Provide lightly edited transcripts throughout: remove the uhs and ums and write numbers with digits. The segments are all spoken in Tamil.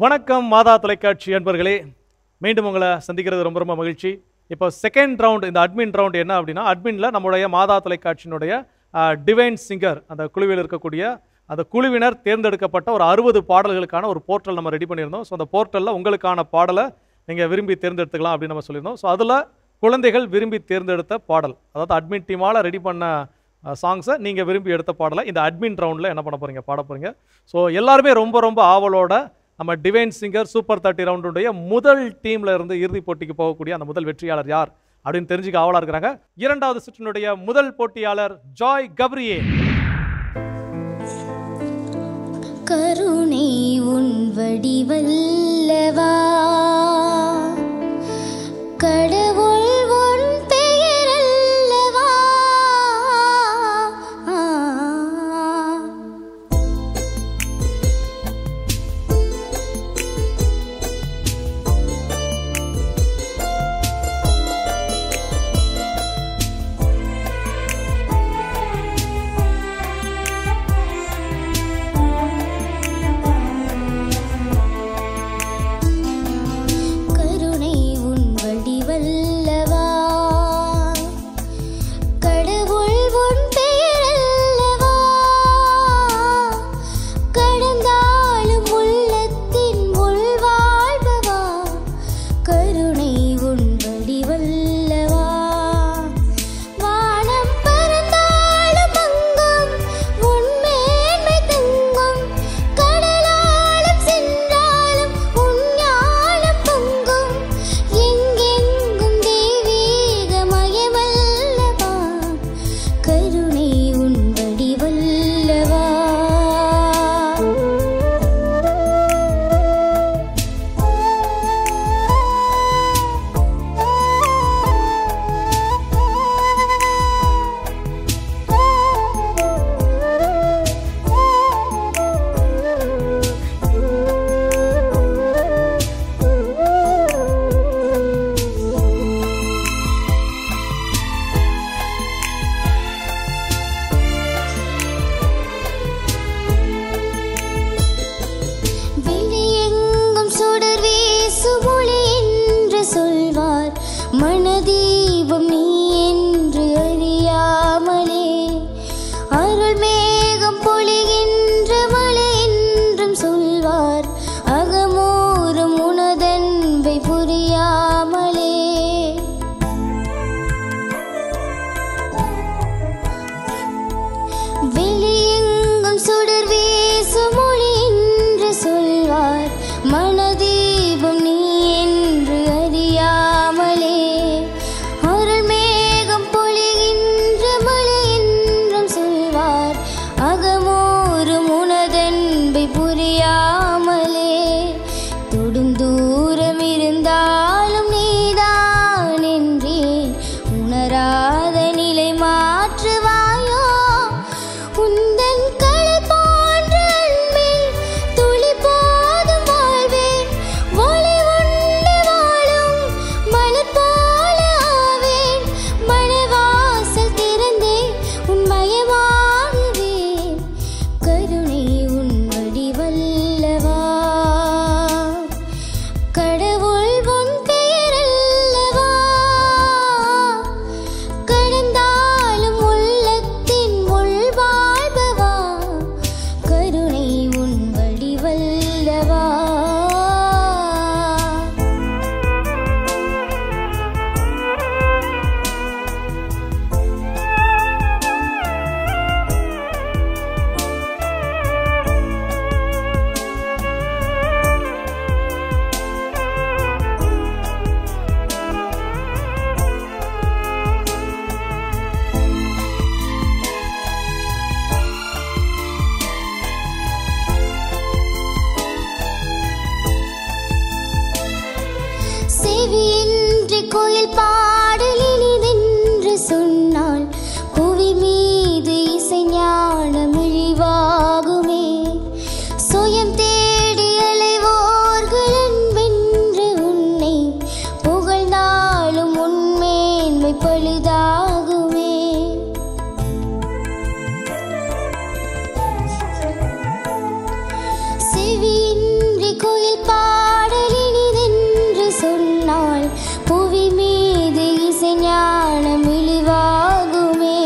வணக்கம் மாதா தொலைக்காட்சி அன்பர்களே, மீண்டும் உங்களை சந்திக்கிறது ரொம்ப ரொம்ப மகிழ்ச்சி. இப்போ செகண்ட் ரவுண்ட், இந்த அட்மின் ரவுண்ட் என்ன அப்படின்னா, அட்மினில் நம்முடைய மாதா தொலைக்காட்சியினுடைய டிவைன் சிங்கர் அந்த குழுவில் இருக்கக்கூடிய அந்த குழுவினர் தேர்ந்தெடுக்கப்பட்ட ஒரு 60 பாடல்களுக்கான ஒரு போர்ட்டல் நம்ம ரெடி பண்ணியிருந்தோம். ஸோ அந்த போர்ட்டலில் உங்களுக்கான பாடலை நீங்கள் விரும்பி தேர்ந்தெடுத்துக்கலாம் அப்படின்னு நம்ம சொல்லியிருந்தோம். ஸோ அதில் குழந்தைகள் விரும்பி தேர்ந்தெடுத்த பாடல், அதாவது அட்மின் டீமால் ரெடி பண்ண சாங்ஸை நீங்கள் விரும்பி எடுத்த பாடலை இந்த அட்மின் ரவுண்டில் என்ன பண்ண போகிறீங்க, பாட போகிறீங்க. ஸோ எல்லாருமே ரொம்ப ரொம்ப ஆவலோட நம்ம டிவைன் சிங்கர் சூப்பர் 30 ரவுண்டுடைய முதல் டீமில் இருந்து இறுதி போட்டிக்கு போகக்கூடிய அந்த முதல் வெற்றியாளர் யார் அப்படின்னு தெரிஞ்சுக்க ஆவலாக இருக்கிறாங்க. இரண்டாவது சுற்றினுடைய முதல் போட்டியாளர் ஜாய் கப்ரியே. கருணை உன் வடிவல்லவா, கடவுள் உன் பெயரல்லவா, மனதீபம் நீ என்று அறியாமலே, அருள் மேகம் பொழிகின்ற மழை என்றும் சொல்வார், அகமூறும் உனதன்பை புரியாமலே. வெளியெங்கும் சுடர் வீசும் ஒளி என்று சொல்வார், மனதீபம் நீ என்று அறியாமலே, புவி மீது இசைஞானம் இழிவாகுமே.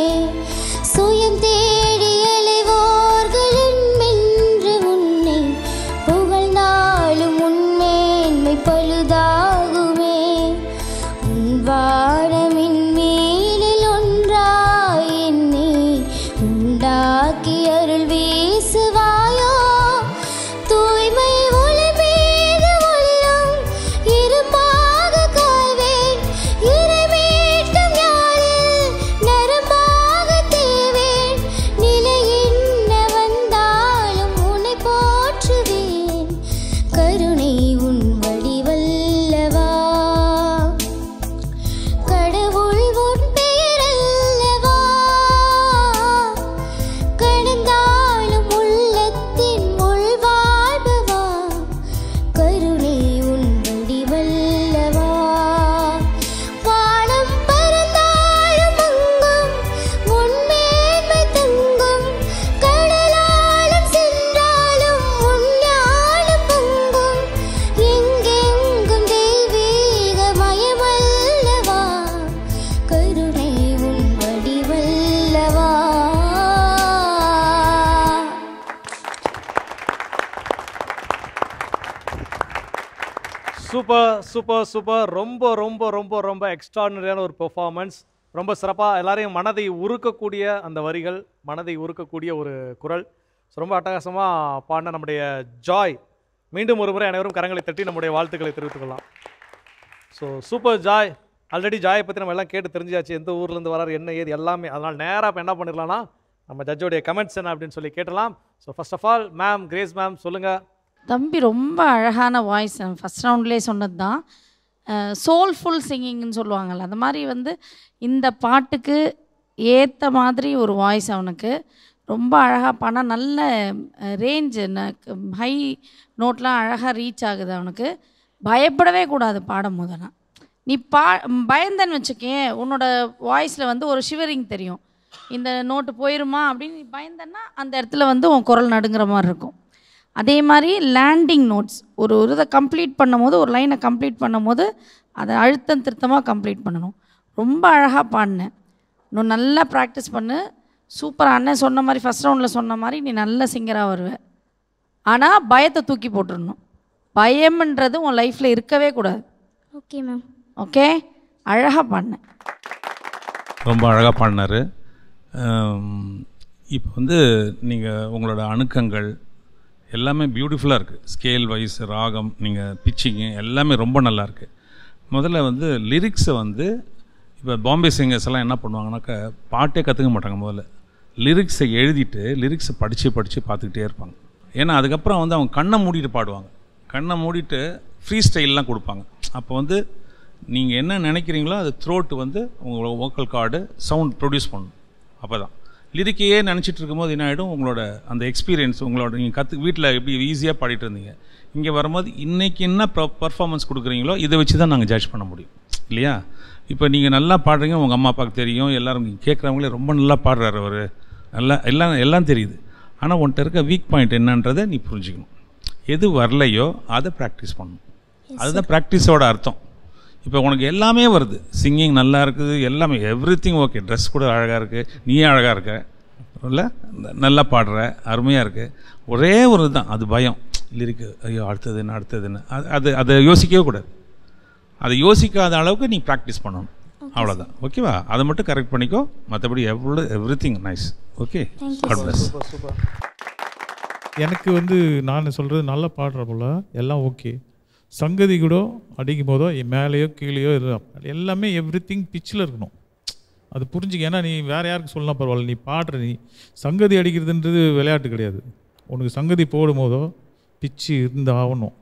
சுயம் தேடி அலைவோர்களின் மென்று உன்னை புகழ்ந்தாலும் உன்மேன்மை பழுதாகுமே. உன் வானமின் மேலில் ஒன்றாய் என்னை உண்டாக்கி அருள் வீசுவாயோ. தூய்மை ஒளி மீது ஒளியும் இரும்பாக காய்வேன். இறை மீட்கும் யாழில் நரம்பாக தேவேன். நிலை என்ன வந்தாலும் உன்னை போற்றுவேன். கருணை உன் வடிவல்லவா, கடவுள் உன் பெயரல்லவா. கடந்தாலும் உள்ளத்தின் உள்வாழ்வா, கருணை உன் வடிவல்லவா. வானம் பறந்தாலும் அங்கும் உன் மேன்மை தங்கும். கடலாலும் சென்றாலும் உன் ஞானம் பொங்கும். எங்கெங்கும் தெய்வீக மயமல்லவா, கருணை உன் வடிவல்லவா. Super super super. ரொம்ப ரொம்ப ரொம்ப ரொம்ப எக்ஸ்ட்ராடினரியான ஒரு பெர்ஃபார்மன்ஸ். ரொம்ப சிறப்பாக எல்லாரையும் மனதை உருக்கக்கூடிய அந்த வரிகள், மனதை உருக்கக்கூடிய ஒரு குரல். ஸோ ரொம்ப அட்டகாசமாக பாடின நம்முடைய ஜாய். மீண்டும் ஒரு முறை அனைவரும் கரங்களை தட்டி நம்முடைய வாழ்த்துக்களை தெரிவித்துக் கொள்ளலாம். So super Joy. ஆல்ரெடி ஜாயை பற்றி நம்ம எல்லாம் கேட்டு தெரிஞ்சாச்சு, எந்த ஊர்லேருந்து வராரு, என்ன ஏது எல்லாமே. அதனால் நேராக இப்போ என்ன பண்ணிடலாம்னா நம்ம ஜட்ஜோடைய கமெண்ட்ஸ் என்ன அப்படின்னு சொல்லி கேட்டலாம். So first of all ma'am, Grace ma'am சொல்லுங்கள். தம்பி ரொம்ப அழகான வாய்ஸ். ஃபஸ்ட் ரவுண்ட்லேயே சொன்னது தான் சோல்ஃபுல் சிங்கிங்னு சொல்லுவாங்கள்ல, அந்த மாதிரி வந்து இந்த பாட்டுக்கு ஏற்ற மாதிரி ஒரு வாய்ஸ் அவனுக்கு. ரொம்ப அழகாக பாடினா, நல்ல ரேஞ்சு, ஹை நோட்லாம் அழகாக ரீச் ஆகுது அவனுக்கு. பயப்படவே கூடாது பாடும் போதுனா. நீ பயந்தன்னு வச்சுக்கேன், உன்னோட வாய்ஸில் வந்து ஒரு ஷிவரிங் தெரியும். இந்த நோட்டு போயிருமா அப்படின்னு நீ பயந்தன்னா அந்த இடத்துல வந்து உன் குரல் நடுங்கிற மாதிரி இருக்கும். அதே மாதிரி லேண்டிங் நோட்ஸ், ஒரு இதை கம்ப்ளீட் பண்ணும் போது, ஒரு லைனை கம்ப்ளீட் பண்ணும் போது அதை அழுத்தம் திருத்தமாக கம்ப்ளீட் பண்ணணும். ரொம்ப அழகாக பாடினேன். இன்னும் நல்லா ப்ராக்டிஸ் பண்ணு. சூப்பராக அண்ணன் சொன்ன மாதிரி, ஃபஸ்ட் ரவுண்டில் சொன்ன மாதிரி நீ நல்ல சிங்கராக வருவேன். ஆனால் பயத்தை தூக்கி போட்டுடணும். பயம்ன்றது உன் லைஃப்பில் இருக்கவே கூடாது. Okay ma'am. ஓகே, அழகாக பாடினேன். ரொம்ப அழகாக பாடினார். இப்போ வந்து நீங்கள் உங்களோட அணுக்கங்கள் எல்லாமே பியூட்டிஃபுல்லாக இருக்குது. ஸ்கேல் வைஸ், ராகம், நீங்கள் பிச்சிங்கு எல்லாமே ரொம்ப நல்லா இருக்குது. முதல்ல வந்து லிரிக்ஸை வந்து இப்போ பாம்பே சிங்கர்ஸ் எல்லாம் என்ன பண்ணுவாங்கனாக்கா, பாட்டே கற்றுக்க மாட்டாங்க. முதல்ல லிரிக்ஸை எழுதிட்டு லிரிக்ஸை படித்து பார்த்துக்கிட்டே இருப்பாங்க. ஏன்னா அதுக்கப்புறம் வந்து அவங்க கண்ணை மூடிட்டு பாடுவாங்க. கண்ணை மூடிட்டு ஃப்ரீ ஸ்டைல்லாம் கொடுப்பாங்க. அப்போ வந்து நீங்கள் என்ன நினைக்கிறீங்களோ அது த்ரோட்டு வந்து உங்களோட வோக்கல் கார்டு சவுண்ட் ப்ரொடியூஸ் பண்ணணும். அப்போ தான் லிரிக்கையே நினச்சிட்டு இருக்கும்போது என்ன ஆகிடும், உங்களோட அந்த எக்ஸ்பீரியன்ஸ், உங்களோட நீங்கள் வீட்டில் எப்படி ஈஸியாக பாடிட்டு இருந்தீங்க, இங்கே வரும்போது இன்றைக்கி என்ன பர்ஃபார்மன்ஸ் கொடுக்குறீங்களோ இதை வச்சு தான் நாங்கள் ஜட்ஜ் பண்ண முடியும் இல்லையா. இப்போ நீங்கள் நல்லா பாடுறீங்க, உங்கள் அம்மா அப்பாவுக்கு தெரியும், எல்லோரும் கேட்குறவங்களே ரொம்ப நல்லா பாடுறாரு அவர், நல்லா எல்லாம் தெரியுது. ஆனால் உன்கிட்ட இருக்க வீக் பாயிண்ட் என்னன்றதை நீ புரிஞ்சுக்கணும். எது வரலையோ அதை ப்ராக்டிஸ் பண்ணணும். அதுதான் ப்ராக்டிஸோட அர்த்தம். இப்போ உனக்கு எல்லாமே வருது, சிங்கிங் நல்லா இருக்குது, எல்லாமே எவ்ரிதிங் ஓகே, ட்ரெஸ் கூட அழகாக இருக்குது, நீயே அழகாக இருக்க இல்லை, நல்லா பாடுற, அருமையாக இருக்குது. ஒரே ஒரு தான் அது பயம், லிரிக்கு, ஐயோ அடுத்தது என்ன அதை யோசிக்கவே கூடாது. அதை யோசிக்காத அளவுக்கு நீ ப்ராக்டிஸ் பண்ணணும், அவ்வளோதான். ஓகேவா? அதை மட்டும் கரெக்ட் பண்ணிக்கோ, மற்றபடி everything nice. Okay, God bless. எனக்கு வந்து நான் சொல்கிறது நல்லா பாடுற போல் எல்லாம் ஓகே. சங்கதி கூட அடிக்கும் போதோ மேலேயோ கீழேயோ எல்லாமே எவ்ரிதிங் பிச்சில் இருக்கணும். அது புரிஞ்சுக்க. ஏன்னா நீ வேறு யாருக்கு சொல்லலாம் பரவாயில்ல, நீ பாடுற, நீ சங்கதி அடிக்கிறதுன்றது விளையாட்டு கிடையாது. உனக்கு சங்கதி போடும் போதோ பிச்சு இருந்து ஆகணும்.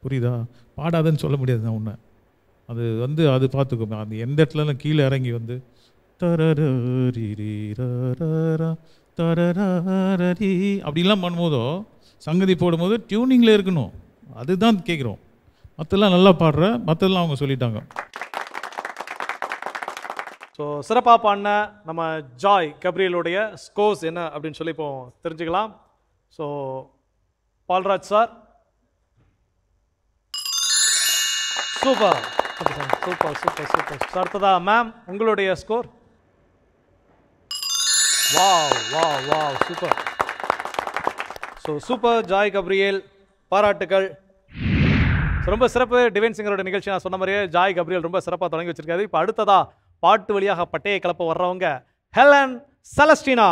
புரியுதா? பாடாதன்னு சொல்ல முடியாது நான் உன்னை. அது வந்து அது பார்த்துக்கோ. அது எந்த இடத்துல கீழே இறங்கி வந்து தரரி அப்படிலாம் பண்ணும்போதோ சங்கதி போடும்போது டியூனிங்கில் இருக்கணும். அதுதான் கேட்குறோம். மற்றெல்லாம் நல்லா பாடுற, மற்றெல்லாம் அவங்க சொல்லிட்டாங்க. ஸோ சிறப்பாக பாடின நம்ம ஜாய் கப்ரியலுடைய ஸ்கோர்ஸ் என்ன அப்படின்னு சொல்லி இப்போ தெரிஞ்சுக்கலாம். So Paulraj sir, super. Super super super. So அடுத்ததா மேம் உங்களுடைய score. Wow wow wow super. So super Joy Gabriel, பாராட்டுக்கள். ரொம்ப சிறப்பு. டிவைன் சிங்கரோட நிகழ்ச்சி நான் சொன்ன மாதிரியே ஜாய் கப்ரியேல் ரொம்ப சிறப்பாக தொடங்கி வச்சிருக்காரு. இப்போ அடுத்ததா பாட்டு வழியாக பட்டையை கிளப்ப வர்றவங்க Helen Celestina.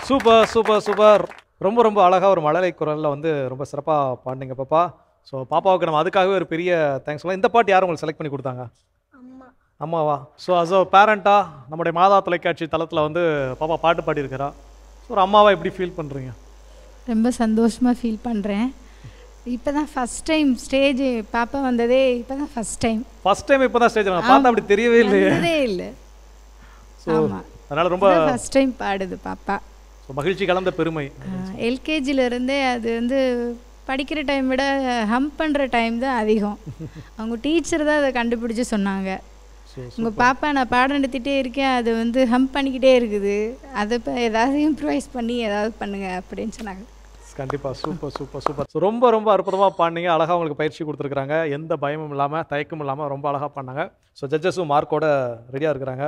Super super super. ரொம்ப ரொம்ப அழகாக ஒரு மழலை குரலில் வந்து ரொம்ப சிறப்பாக பாடினீங்க பாப்பா. ஸோ பாப்பாவுக்கு நம்ம அதுக்காகவே ஒரு பெரிய தேங்க்ஸ் சொல்லலாம். இந்த பாட்டு யார் உங்களுக்கு செலக்ட் பண்ணி கொடுத்தாங்க? அம்மாவா? ஸோ அஸ் அ பேரண்ட்டாக நம்முடைய மாதா தொலைக்காட்சி தளத்தில் வந்து பாப்பா பாட்டு பாடியிருக்கிறா. ஸோ ஒரு அம்மாவா எப்படி ஃபீல் பண்ணுறீங்க? ரொம்ப சந்தோஷமாக ஃபீல் பண்ணுறேன். இப்போ தான் ஃபஸ்ட் டைம் ஸ்டேஜ் பாப்பா வந்ததே இப்போ தான் ஃபஸ்ட் டைம் இப்போ தான் ஸ்டேஜ் பார்த்தா அப்படி தெரியவே இல்லை. ஸோ அதனால் ரொம்ப ஃபஸ்ட் டைம் பாடுது பாப்பா. மகிழ்ச்சி கலந்த பெருமை. எல்கேஜிலேருந்தே அது வந்து படிக்கிற டைம் விட ஹம்ப் பண்ணுற டைம் தான் அதிகம். அவங்க டீச்சர் தான் அதை கண்டுபிடிச்சி சொன்னாங்க. உங்கள் பாப்பா நான் பாடம் நடத்திட்டே இருக்கேன், அது வந்து ஹம்ப் பண்ணிக்கிட்டே இருக்குது, அதை இப்போ ஏதாவது இம்ப்ரூவைஸ் பண்ணி ஏதாவது பண்ணுங்க அப்படின்னு சொன்னாங்க. கண்டிப்பாக சூப்பர் சூப்பர் சூப்பர். ஸோ ரொம்ப ரொம்ப அற்புதமாக பாடினீங்க. அழகாக உங்களுக்கு பயிற்சி கொடுத்துருக்குறாங்க. எந்த பயமும் இல்லாமல் தயக்கமும் இல்லாமல் ரொம்ப அழகாக பாடினாங்க. ஸோ ஜட்ஜஸும் மார்க்கோட ரெடியாக இருக்கிறாங்க.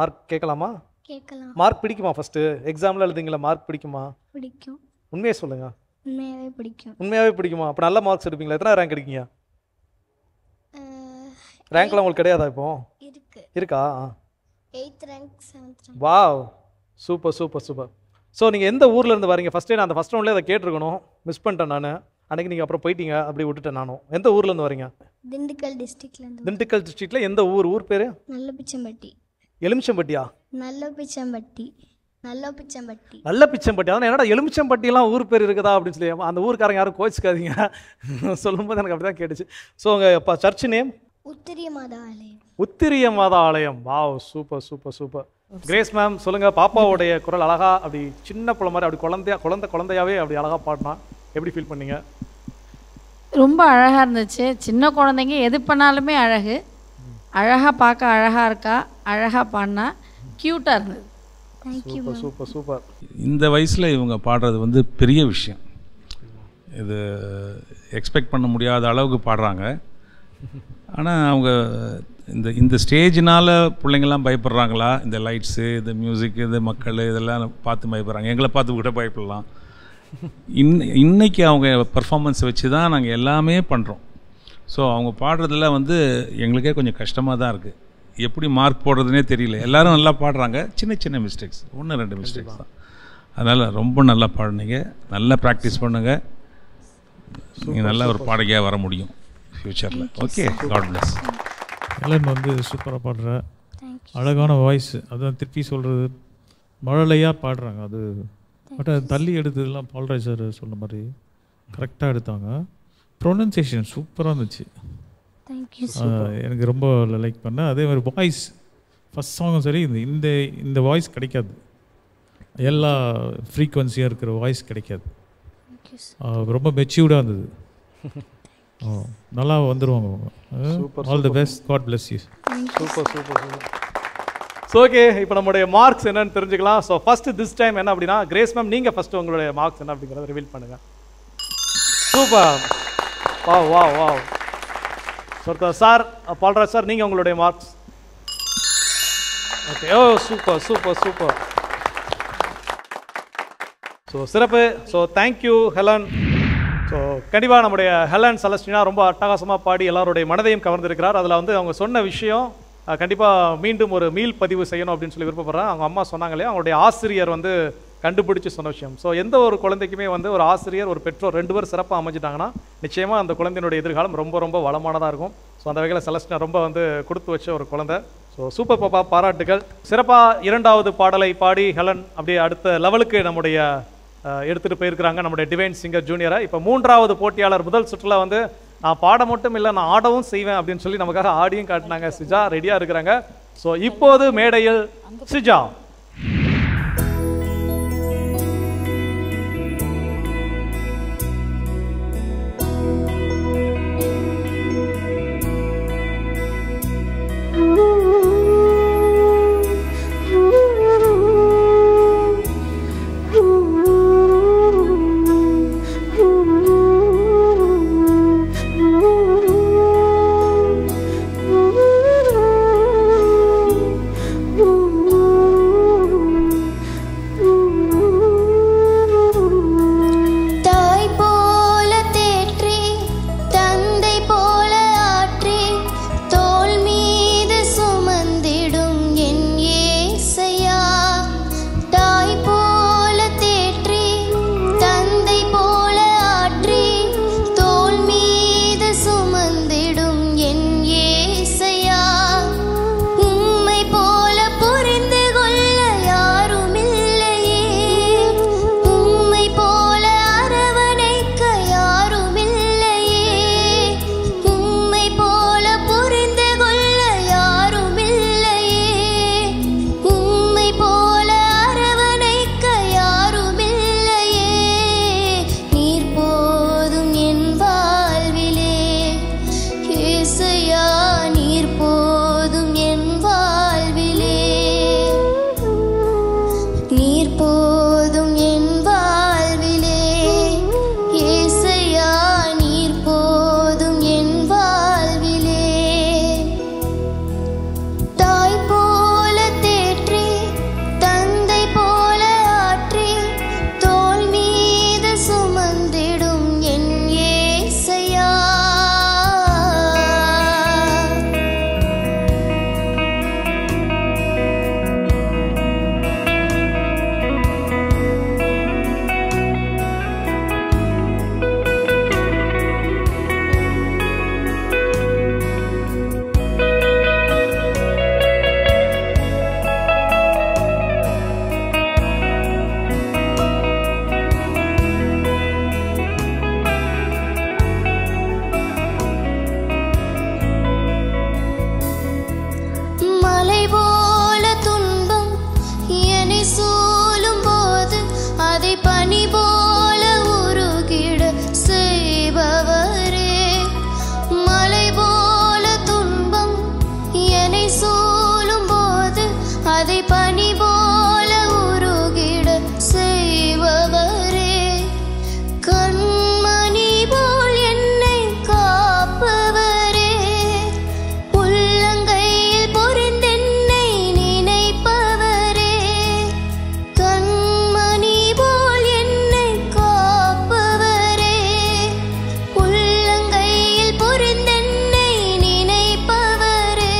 மார்க் கேட்கலாமா? கேட்கலாம். மார்க் பிடிக்குமா? ஃபர்ஸ்ட் எக்ஸாமில் எழுதிங்களா, மார்க் பிடிக்குமா? பிடிக்கும். உண்மையை சொல்லுங்க. உண்மையாகவே பிடிக்கும். உண்மையாகவே பிடிக்குமா? அப்போ நல்ல மார்க்ஸ் எடுப்பீங்களா? எத்தனை ரேங்க் எடுக்கீங்க? ரேங்க்லாம் உங்களுக்கு கிடையாதா? இப்போ இருக்கா? 8th rank 7th rank. Wow super super super. So நீங்கள் எந்த ஊரில் இருந்து வரீங்க? ஃபஸ்ட்டே நான் அந்த ஃபஸ்ட் ரவுண்ட்லேயே அதை கேட்டிருக்கணும், மிஸ் பண்ணிட்டேன் நான். அன்றைக்கி நீங்கள் அப்புறம் போயிட்டீங்க, அப்படி விட்டுட்டேன் நானும். எந்த ஊர்லேருந்து வரீங்க? திண்டுக்கல் டிஸ்ட்ரிக்ட்லேருந்து. திண்டுக்கல் டிஸ்ட்ரிக்டில் எந்த ஊர்? ஊர் பேர்? நல்லபிச்சம்பட்டி. எலுமிச்சம்பட்டியா? நல்லபிச்சம்பட்டி. நல்லபிச்சம்பட்டி. நல்ல பிச்சம்பட்டி. அதான் என்னடா எலுமிச்சம்பட்டியெல்லாம் ஊர் பேர் இருக்குதா அப்படின்னு சொல்லி அந்த ஊருக்காரங்க யாரும் கோச்சிக்காதீங்க. சொல்லும்போது எனக்கு அப்படி தான் கேட்டுச்சு. ஸோ உங்கள் சர்ச் நேம்? உத்திரிய மாதா ஆலயம். உத்திரிய மாதா ஆலயம். Wow, super super super. Grace ma'am சொல்லுங்கள், பாப்பாவுடைய குரல் அழகா அப்படி சின்ன பிள்ளை மாதிரி அப்படி குழந்தையாவே அப்படி அழகாக பாடினா எப்படி ஃபீல் பண்ணீங்க? ரொம்ப அழகாக இருந்துச்சு. சின்ன குழந்தைங்க எது பண்ணாலுமே அழகு. அழகாக பார்க்க அழகாக இருக்கா, அழகாக பாடினா க்யூட்டாக இருந்தது. Super super super. இந்த வயசில் இவங்க பாடுறது வந்து பெரிய விஷயம். இது எக்ஸ்பெக்ட் பண்ண முடியாத அளவுக்கு பாடுறாங்க. ஆனால் அவங்க இந்த ஸ்டேஜினால் பிள்ளைங்கள்லாம் பயப்படுறாங்களா? இந்த லைட்ஸு, இந்த மியூசிக், இந்த மக்கள் இதெல்லாம் பார்த்து பயப்படுறாங்க. எங்களை பார்த்து கூட பயப்படலாம். இன்னைக்கு அவங்க பர்ஃபார்மன்ஸை வச்சு தான் நாங்கள் எல்லாமே பண்ணுறோம். ஸோ அவங்க பாடுறதுல வந்து எங்களுக்கே கொஞ்சம் கஷ்டமாக தான் இருக்குது. எப்படி மார்க் போடுறதுனே தெரியல. எல்லோரும் நல்லா பாடுறாங்க, சின்ன சின்ன மிஸ்டேக்ஸ், 1-2 மிஸ்டேக்ஸ் தான். அதனால் ரொம்ப நல்லா பாடுனீங்க. நல்லா ப்ராக்டிஸ் பண்ணுங்கள். நீங்கள் நல்ல ஒரு பாடகியாக வர முடியும் ஃப்யூச்சரில். Okay, God plus. ஹெலன் வந்து சூப்பராக பாடுற, அழகான வாய்ஸ். அதான் திருப்பி சொல்கிறது, மழலையாக பாடுறாங்க. அது பட் அது தள்ளி எடுத்ததுலாம் பால்ராஜ் சார் சொன்ன மாதிரி கரெக்டாக எடுத்தாங்க. ப்ரொனன்சியேஷன் சூப்பராக இருந்துச்சு. எனக்கு ரொம்ப லைக் பண்ணேன். அதே மாதிரி வாய்ஸ் ஃபஸ்ட் சாங்கும் சரி, இந்த வாய்ஸ் கிடைக்காது. எல்லா ஃப்ரீக்வன்சியாக இருக்கிற வாய்ஸ் கிடைக்காது. ரொம்ப மெச்சூர்டாக இருந்தது. நல்லா வந்துடுவாங்க அவங்க. All the best, God bless you. Super super super. So okay, இப்போ நம்மளுடைய மார்க்ஸ் என்னன்னு தெரிஞ்சுக்கலாம். ஸோ ஃபஸ்ட்டு திஸ் டைம் என்ன அப்படின்னா, கிரேஸ் மேம் நீங்கள் ஃபஸ்ட்டு உங்களுடைய மார்க்ஸ் என்ன அப்படிங்கிறத ரிவீல் பண்ணுங்கள். Super. Wow wow wow. Sir, Paulraj sir, நீங்கள் உங்களுடைய marks. Okay, oh super super super. So சிறப்பு. So thank you Helen. ஸோ கண்டிப்பாக நம்முடைய ஹெலன் செலஸ்டினா ரொம்ப அட்டகாசமாக பாடி எல்லாருடைய மனதையும் கவர்ந்திருக்கிறார். அதில் வந்து அவங்க சொன்ன விஷயம் கண்டிப்பாக மீண்டும் ஒரு மீள் பதிவு செய்யணும் அப்படின்னு சொல்லி விருப்பப்படுறேன். அவங்க அம்மா சொன்னாங்களே, அவங்களுடைய ஆசிரியர் வந்து கண்டுபிடிச்சு சொன்ன விஷயம். ஸோ எந்த ஒரு குழந்தைக்குமே வந்து ஒரு ஆசிரியர், ஒரு பெற்றோர் 2 பேர் சிறப்பாக அமைஞ்சிட்டாங்கன்னா நிச்சயமாக அந்த குழந்தையினுடைய எதிர்காலம் ரொம்ப ரொம்ப வளமானதாக இருக்கும். ஸோ அந்த வகையில் செலஸ்டினா ரொம்ப வந்து கொடுத்து வச்ச ஒரு குழந்தை. ஸோ சூப்பர் பாப்பா, பாராட்டுகள். சிறப்பாக 2வது பாடலை பாடி ஹெலன் அப்படியே அடுத்த லெவலுக்கு நம்முடைய எடுத்துகிட்டு போயிருக்கிறாங்க நம்முடைய டிவைன் சிங்கர் ஜூனியரை. இப்போ 3வது போட்டியாளர் முதல் சுற்றில் வந்து நான் பாட மட்டும் இல்லை, நான் ஆடவும் செய்வேன் அப்படின்னு சொல்லி நமக்காக ஆடியும் காட்டினாங்க. சிஜா ரெடியாக இருக்கிறாங்க. ஸோ இப்போது மேடையில் சிஜா. Ooh. கண்மணி போல உருகிட செய்பவரே, கண்மணி போல் என்னை காப்பவரே, உள்ளங்கையில் பொறிந்தென்னை நினைப்பவரே, கண்மணி போல் என்னை காப்பவரே, உள்ளங்கையில் பொறிந்தென்னை நினைப்பவரே,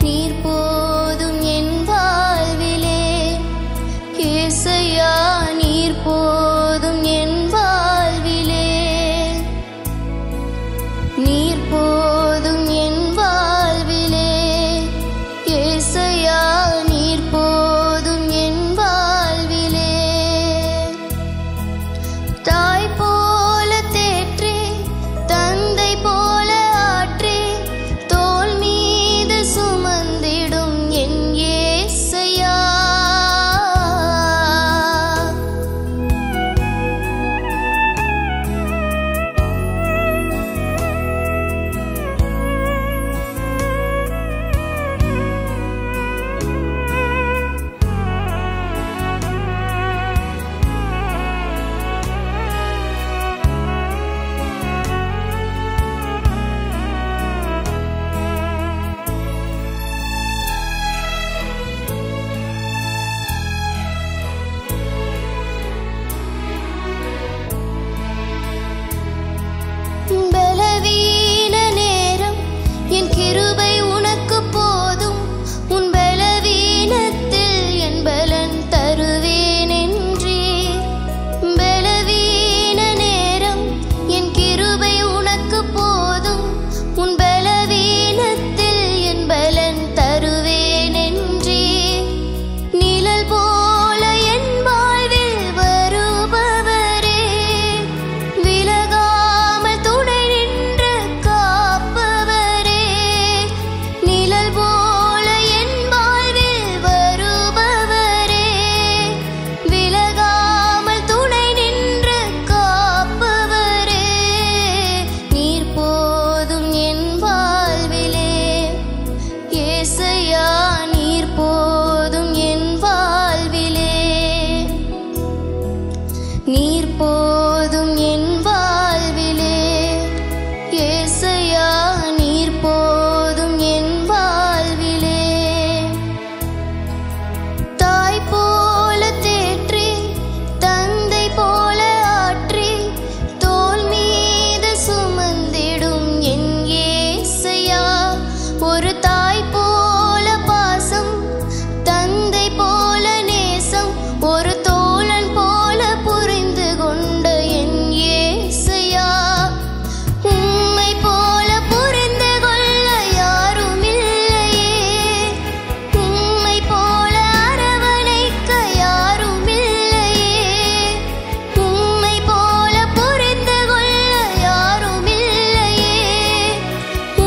நீர் போதும் என் வாழ்விலே, ஏசையா நீர் போதும் என் வாழ்விலே, நீர் போதும் என் வாழ்விலே, ஏசையா நீர் போதும் என் வாழ்விலே. தாய் போல தேற்றி தந்தை போல ஆற்றி தோள் மீது சுமந்திடும் என் ஏசையா, பலவீன நேரம் என் கிருபை உனக்கு போதும், உன் பலவீனத்தில் என் பலன் தருவேன் என்றீர். பலவீன நேரம் என் கிருபை உனக்கு போதும், உன் பலவீனத்தில் என் பலன் தருவேன் என்றீர். நிழல் போல என் வாழ்வில் வருபவரே, விலகாமல் துணை நின்று காப்பவரே, நிழல் போல என் வாழ்வில் வருபவரே, விலகாமல் துணை நின்று காப்பவரே, நீர் போதும் என் வாழ்விலே, ஏசையா நீர் போதும் என் வாழ்விலே, நீர் போதும் என் வாழ்விலே, ஏசையா நீர் போதும் என் வாழ்விலே. தாய் போல தேற்றி தந்தை போல ஆற்றி தோள் மீது சுமந்திடும் என் ஏசையா, ஒரு தாய் போல பாசம் தந்தை போல நேசம், ஒரு தோழன் போல புரிந்து கொண்ட என் ஏசையா, உம்மை போல புரிந்து கொள்ள யாரும் இல்லையே, உம்மை போல அரவணைக்க யாரும் இல்லையே, உம்மை போல புரிந்து கொள்ள யாரும் இல்லையே,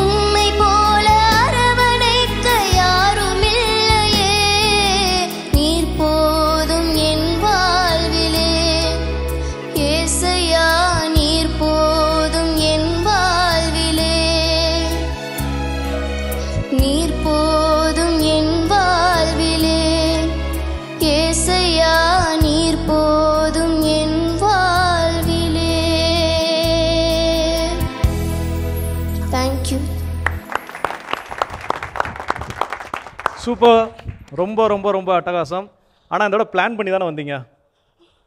உம்மை போல அரவணைக்க யாரும் இல்லையே, நீர் போதும் என் வாழ்விலே, ஏசையா நீர் போதும் என் வாழ்விலே, நீர் போதும் என் வாழ்விலே, ஏசையா நீர் போதும் என் வாழ்விலே. தேங்க்யூ. சூப்பர், ரொம்ப ரொம்ப ரொம்ப அட்டகாசம். ஆனால் இதோட பிளான் பண்ணி தானே வந்தீங்க?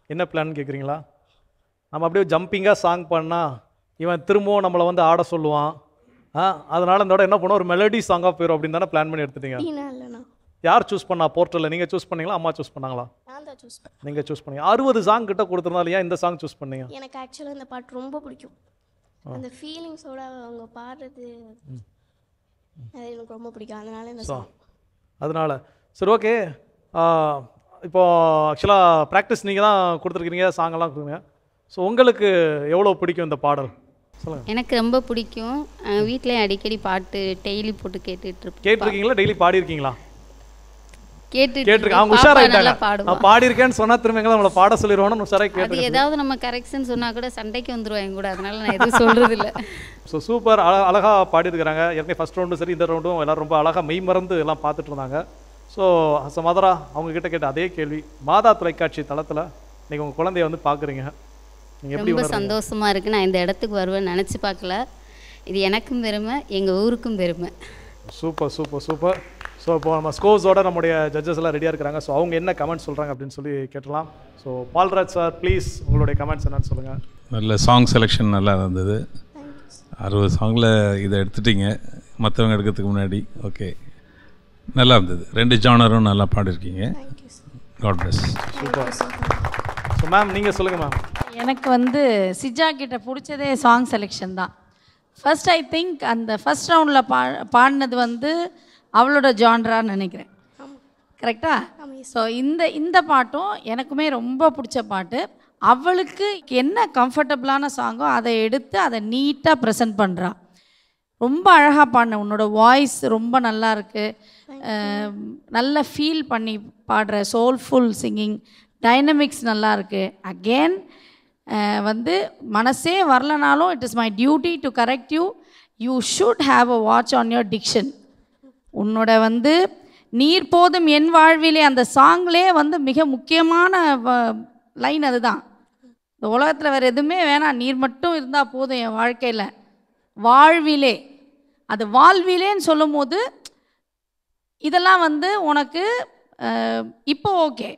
என்ன பிளான் கேட்குறீங்களா? நம்ம அப்படியே ஜம்பிங்காக சாங் பண்ணால் இவன் திரும்பவும் நம்மளை வந்து ஆட சொல்லுவான். அதனால் இதோட என்ன பண்ணுவோம், ஒரு மெலடி சாங்காக போயிடும் அப்படின்னு தானே பிளான் பண்ணி எடுத்துட்டீங்க. இல்லைண்ணா, யார் சூஸ் பண்ணா போர்ட்டலில்? நீங்கள் சூஸ் பண்ணீங்களா, அம்மா சூஸ் பண்ணாங்களா? நான் தான் சூஸ் பண்ணேன். நீங்கள் சூஸ் பண்ணீங்க. 60 சாங் கிட்ட கொடுத்துருந்தாலும் ஏன் இந்த சாங் சூஸ் பண்ணீங்க? எனக்கு ஆக்சுவலாக இந்த பாட்டு ரொம்ப பிடிக்கும். அந்த ஃபீலிங்ஸோட அவங்க பாடுறது அது எனக்கு ரொம்ப பிடிக்கும். அதனால இந்த ஸோ song. அதனால் சரி, ஓகே. இப்போ ஆக்சுவலாக ப்ராக்டிஸ் நீங்கள் தான் கொடுத்துருக்கீங்க, சாங்கெல்லாம் கொடுங்க. ஸோ உங்களுக்கு எவ்வளோ பிடிக்கும் இந்த பாடல் சொல்லுங்கள். எனக்கு ரொம்ப பிடிக்கும். வீட்டிலே அடிக்கடி பாட்டு டெய்லி போட்டு கேட்டுட்ருப்பேன். கேட்டிருக்கீங்களா? டெய்லி பாடியிருக்கீங்களா? கேட்டுருக்கேன். அவங்க உஷாராயிட்டாங்க. நான் பாடியிருக்கேன்னு சொன்னா திரும்ப நம்மளை பாட சொல்லிடுவோம்னு உஷாராக கேட்டு. அது ஏதாவது நம்ம கரெக்ஷன் சொன்னா கூட சண்டைக்கு வந்துருவாங்க கூட, அதனால நான் எதுவும் சொல்றது இல்லை. ஸோ சூப்பர், அழகாக பாடியிருக்கிறாங்க. ஏற்கனவே ஃபர்ஸ்ட் ரவுண்டும் சரி இந்த ரவுண்டும் எல்லாரும் ரொம்ப அழகாக மெய் மறந்து எல்லாம் பார்த்துட்டு இருந்தாங்க. ஸோ அஸ் அ மதரா அவங்கக்கிட்ட கேட்ட அதே கேள்வி, மாதா தொலைக்காட்சி தளத்தில் நீங்கள் உங்கள் குழந்தைய வந்து பார்க்குறீங்க, நீங்கள் எப்படி ரொம்ப சந்தோஷமாக இருக்குது. நான் இந்த இடத்துக்கு வருவேன் நினச்சி பார்க்கல. இது எனக்கும் பெருமை, எங்கள் ஊருக்கும் பெருமை. Super super super. ஸோ இப்போ நம்ம ஸ்கோர்ஸோட நம்முடைய ஜட்ஜஸ் எல்லாம் ரெடியாக இருக்கிறாங்க. ஸோ அவங்க என்ன கமெண்ட் சொல்கிறாங்க அப்படின்னு சொல்லி கேட்டலாம். ஸோ பால்ராஜ் சார் ப்ளீஸ் உங்களுடைய கமெண்ட்ஸ் என்னன்னு சொல்லுங்கள். நல்ல சாங் செலெக்ஷன் நல்லா இருந்தது. 60 சாங்கில் இதை எடுத்துட்டீங்க மற்றவங்க எடுக்கிறதுக்கு முன்னாடி. ஓகே, நல்லா இருந்தது. 2 ஜானரும் நல்லா பாடிருக்கீங்க. God bless. Super. So ma'am நீங்கள் சொல்லுங்கள் மேம். எனக்கு வந்து சிஜா கிட்ட பிடிச்சதே சாங் செலெக்ஷன் தான். ஃபர்ஸ்ட் ஐ திங்க் அந்த ஃபர்ஸ்ட் ரவுண்டில் பாடினது வந்து அவளோட ஜான்ரான்னு நினைக்கிறேன். கரெக்டா? ஸோ இந்த பாட்டும் எனக்குமே ரொம்ப பிடிச்ச பாட்டு. அவளுக்கு என்ன கம்ஃபர்டபுளான சாங்கோ அதை எடுத்து அதை நீட்டாக ப்ரெசென்ட் பண்ணுறா. ரொம்ப அழகாக பாடின, உன்னோட வாய்ஸ் ரொம்ப நல்லா இருக்குது, நல்லா ஃபீல் பண்ணி பாடுற சோல்ஃபுல் சிங்கிங், டைனமிக்ஸ் நல்லா இருக்குது. அகெயின் வந்து மனசே வரலனாலும் it is my duty to correct you. You should have a watch on your diction. உன்னோட வந்து நீர் போதும் என் வாழ்விலே அந்த சாங்லேயே வந்து மிக முக்கியமான லைன் அதுதான். இந்த உலகத்தில் வேறு எதுவுமே வேணாம், நீர் மட்டும் இருந்தால் போதும் என் வாழ்க்கையில். வாழ்விலே, அது வாழ்விலேன்னு சொல்லும் போது இதெல்லாம் வந்து உனக்கு இப்போ okay.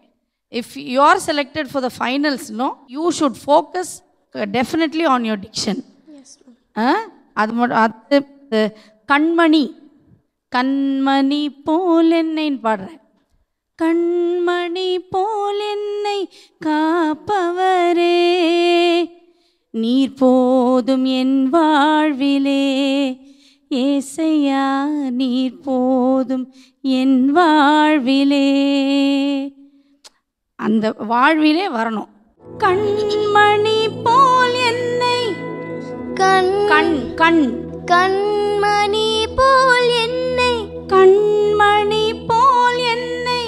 If you are selected for the finals, no, you should focus definitely on your diction. அது மட்டும். அது கண்மணி, கண்மணி போல் என்னைன்னு பாடுறேன். கண்மணி போல் என்னை காப்பவரே, நீர் போதும் என் வாழ்விலே, ஏசையா நீர் போதும் என் வாழ்விலே. அந்த வாழ்விலே வரணும். கண்மணி போல் என்னை, கண் கண் கண் கண்மணி போல் என்னை, கண்மணி போல் என்னை,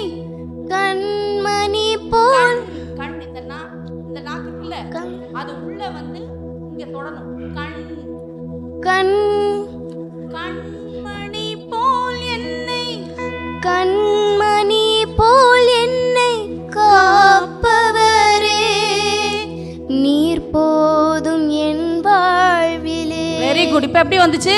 கண்மணி போல் கண் இந்த நாக்குக்குள்ள அது உள்ள வந்து இங்க தொடணும். கண் கண் கண்மணி போல் என்னை, கண்மணி போல் என்னை காப்பவரே, நீர் போதும் என் வாழ்விலே. Very good. இப்போ எப்படி வந்துச்சு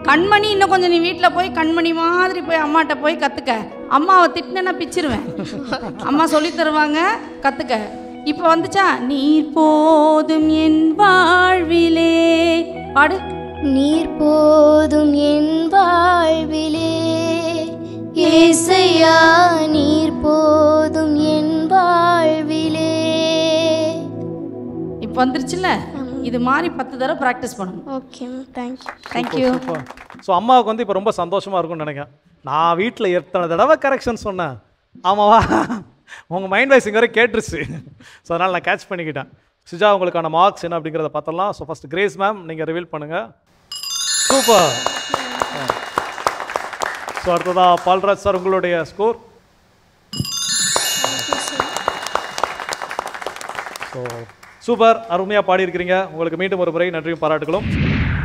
கண்மணி? இன்னும் கொஞ்சம் நீ வீட்டில் போய் கண்மணி மாதிரி போய் அம்மாட்ட போய் கற்றுக்க. அம்மாவை திட்டினா பிச்சிருவேன். அம்மா சொல்லி தருவாங்க, கற்றுக்க. இப்போ வந்துச்சா? நீர் போதும் என் வாழ்விலே பாடு. நீர் போதும் என் வாழ்விலே, ஏசையா நீர் போதும் என் வாழ்விலே. இப்போ வந்துருச்சுல்ல? இது மாதிரி 10 தடவை ப்ராக்டிஸ் பண்ணணும். Okay ma'am, thank you. Thank you. So அம்மாவுக்கு வந்து இப்போ ரொம்ப சந்தோஷமாக இருக்கும்னு நினைக்கிறேன். நான் வீட்டில் எத்தனை தடவை கரெக்ஷன் சொன்னேன், ஆமாவா? உங்கள் மைண்ட் வாய்ஸ் இங்கே வரை கேட்டுருச்சு. ஸோ அதனால் நான் கேட்ச் பண்ணிக்கிட்டேன். சிஜா, உங்களுக்கான மார்க்ஸ் என்ன அப்படிங்கிறத பார்த்தலாம். ஸோ ஃபஸ்ட் கிரேஸ் மேம் நீங்கள் ரிவீல் பண்ணுங்கள். சூப்பர். ஸோ அடுத்ததாக பால்ராஜ் சார், உங்களுடைய ஸ்கோர். ஸோ சூப்பர், அருமையாக பாடியிருக்கிறீங்க. உங்களுக்கு மீண்டும் ஒரு முறை நன்றியும் பாராட்டுகளும்.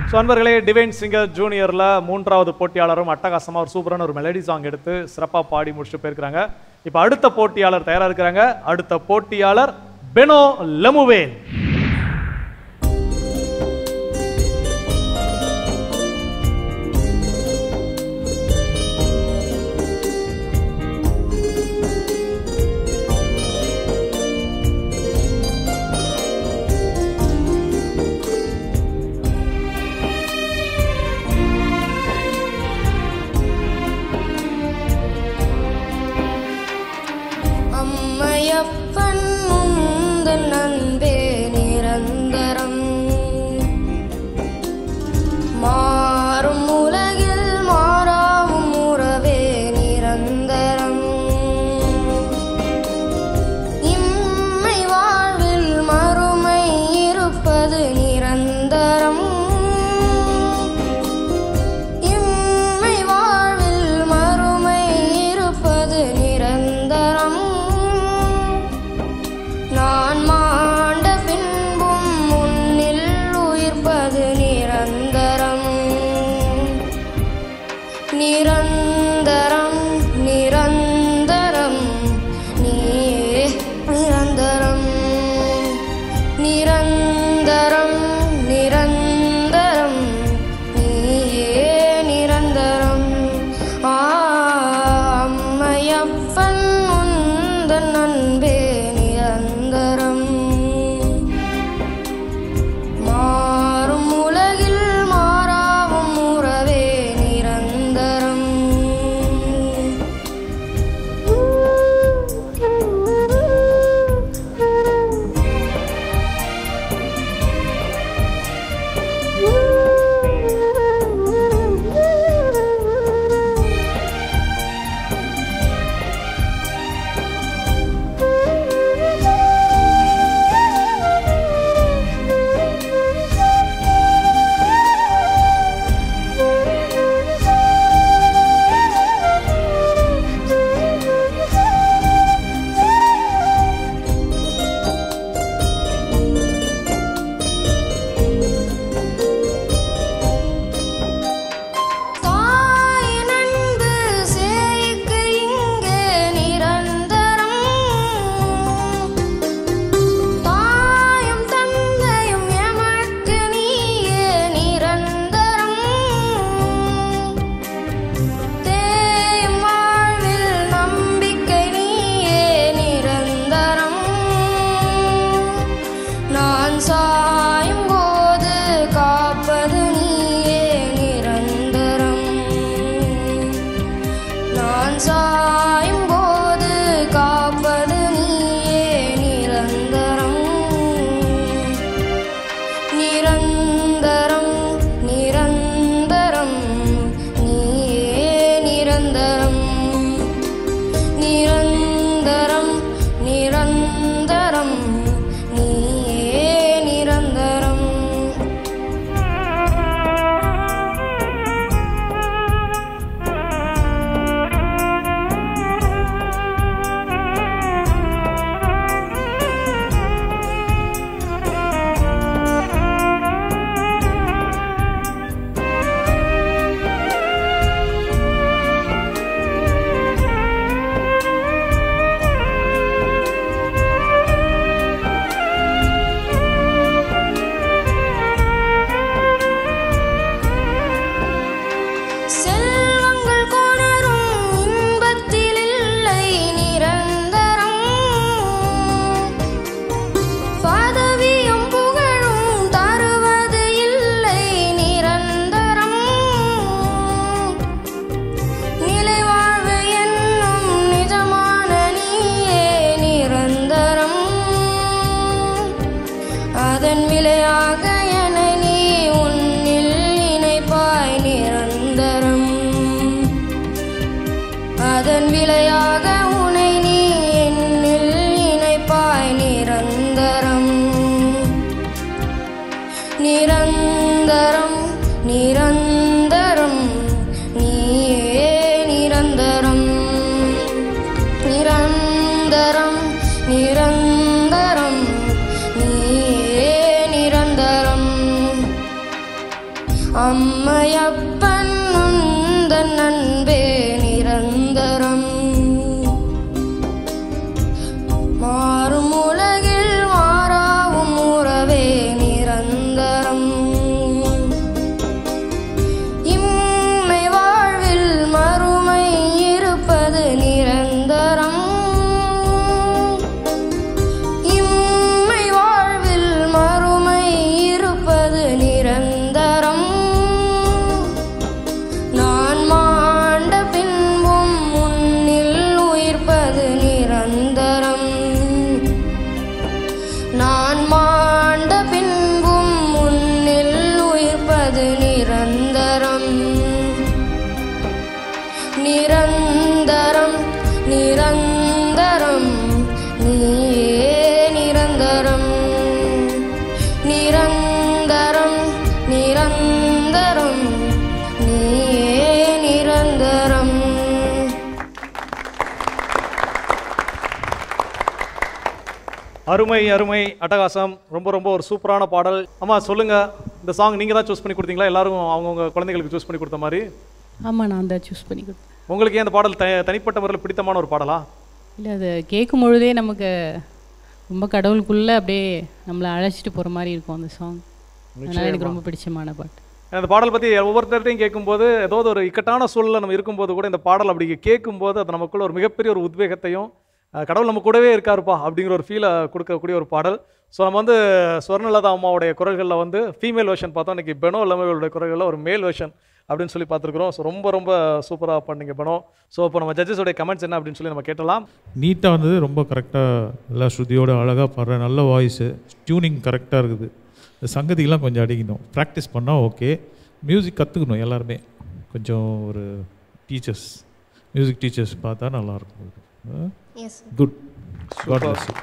ஸோ அன்பர்களே, டிவைன் சிங்கர் ஜூனியரில் 3வது போட்டியாளரும் அட்டகாசமாக ஒரு சூப்பரான ஒரு மெலடி சாங் எடுத்து சிறப்பாக பாடி முடிச்சுட்டு போயிருக்கிறாங்க. இப்போ அடுத்த போட்டியாளர் தயாராக இருக்கிறாங்க. அடுத்த போட்டியாளர் பெனோ லெமுவேல். அம்மையப்பன் உந்தன் அன்பே நீ நிரந்தரம் நீயே நிரந்தரம் செல்வங்கள் கொணரும் இன்பத்தில் இல்லை நிரந்தரம் பதவியும் புகழும் தருவது இல்லை நிரந்தரம் நிலைவாழ்வு என்னும் நிஜமான நீயே நிரந்தரம் அதன் விலையாக என்னை நீ உன்னில் இணைப்பாய் நிரந்தரம் அதன் விலையாக உன்னை நீ என்னில் இணைப்பாய் நிரந்தரம் நிரந்தரம் நிரந்தரம் நீயே நிரந்தரம் நிரந்தரம் நிரந்தரம் நீயே நிரந்தரம் அம்மையப்பன் உந்தன் அன்பே நிரந்தரம் மாறும் உலகில் மாறாவும் உறவே நிரந்தரம் இம்மை வாழ்வில் மறுமை இருப்பது நிரந்தரம் இம்மை வாழ்வில் மறுமை இருப்பது நிரந்தரம் நான் மாண்ட பின்பும் உன்னில் உயிர்ப்பது நிரந்தரம் நான் மாண்ட பின்பும் உன்னில் உயிர்ப்பது நிரந்தரம் நிரந்தரம் நிரந்தரம் நீயே நிரந்தரம் நிரந்தரம் நிரந்தரம் நீயே நிரந்தரம் அருமை அருமை அட்டகாசம். ரொம்ப ரொம்ப ஒரு சூப்பரான பாடல். அம்மா சொல்லுங்க, இந்த சாங் நீங்க தான் சூஸ் பண்ணி கொடுத்தீங்களா? எல்லாரும் அவங்கவுங்க குழந்தைகளுக்கு சூஸ் பண்ணி கொடுத்த மாதிரி? ஆமாம், நான் தான் சூஸ் பண்ணி கொடுத்தேன். உங்களுக்கு ஏன் இந்த பாடல் தனிப்பட்ட முறையில் பிடித்தமான ஒரு பாடலா? இல்லை, அது கேட்கும் பொழுதே நமக்கு ரொம்ப கடவுளுக்குள்ளே அப்படியே நம்மளை அழைச்சிட்டு போகிற மாதிரி இருக்கும் அந்த சாங். அதனால் எனக்கு ரொம்ப பிடிச்சமான பாட்டு. அந்த பாடல் பற்றி ஒவ்வொருத்தர்கிட்டையும் கேட்கும்போது, ஏதாவது ஒரு இக்கட்டான சூழலில் நம்ம இருக்கும்போது கூட இந்த பாடல் அப்படி கேட்கும்போது அது நமக்குள்ள ஒரு மிகப்பெரிய ஒரு உத்வேகத்தையும், கடவுள் நம்ம கூடவே இருக்காருப்பா அப்படிங்கிற ஒரு ஃபீலை கொடுக்கக்கூடிய ஒரு பாடல். ஸோ நம்ம வந்து ஸ்வர்ணலதா அம்மாவுடைய குரல்களில் வந்து ஃபீமேல் வெர்ஷன் பார்த்தோம். இன்றைக்கி பெனோ லமேவோட குரல்களில் ஒரு மேல் வெர்ஷன் அப்படின்னு சொல்லி பார்த்துருக்குறோம். ஸோ ரொம்ப ரொம்ப சூப்பராக பண்ணீங்க பெனோ. ஸோ இப்போ நம்ம ஜட்ஜஸோடைய கமெண்ட்ஸ் என்ன அப்படின்னு சொல்லி நம்ம கேட்டலாம். நீட்டாக வந்தது, ரொம்ப கரெக்டாக எல்லா ஸ்ருதியோட அழகாக பாடுற, நல்ல வாய்ஸு, டியூனிங் கரெக்டாக இருக்குது. இந்த சங்கதிகெலாம் கொஞ்சம் அடிக்கணும், ப்ராக்டிஸ் பண்ணால் ஓகே. மியூசிக் கற்றுக்கணும் எல்லாருமே, கொஞ்சம் ஒரு டீச்சர்ஸ், மியூசிக் டீச்சர்ஸ் பார்த்தா நல்லாயிருக்கும். Good, God bless you.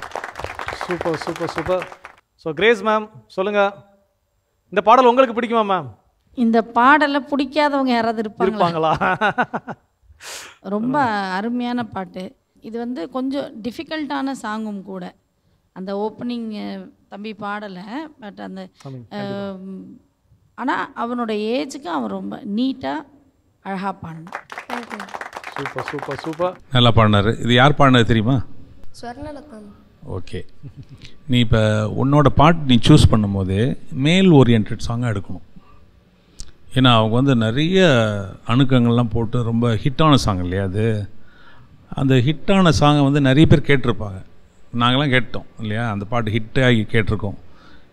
Super super super. So Grace ma'am சொல்லுங்கள், இந்த பாடல் உங்களுக்கு பிடிக்குமா மேம்? இந்த பாடலை பிடிக்காதவங்க யாராவது இருப்பாங்களா? ரொம்ப அருமையான பாட்டு. இது வந்து கொஞ்சம் டிஃபிகல்ட்டான சாங்கும் கூட. அந்த ஓப்பனிங் தம்பி பாடலை, பட் அந்த ஆனால் அவனோட ஏஜுக்கு அவன் ரொம்ப நீட்டாக அழகாக பாடினான். Super super super. நல்லா பாடினார். இது யார் பாடினது தெரியுமா? ஸ்வர்ணலதா. ஓகே, நீ இப்போ உன்னோட பாட்டு நீ சூஸ் பண்ணும்போது மேல் ஓரியன்ட் சாங்காக எடுக்கணும். ஏன்னா அவங்க வந்து நிறைய அணுக்கங்கள்லாம் போட்டு ரொம்ப ஹிட்டான சாங் இல்லையா அது. அந்த ஹிட்டான சாங்கை வந்து நிறைய பேர் கேட்டிருப்பாங்க, நாங்களாம் கேட்டோம் இல்லையா, அந்த பாட்டு ஹிட்டாகி கேட்டிருக்கோம்.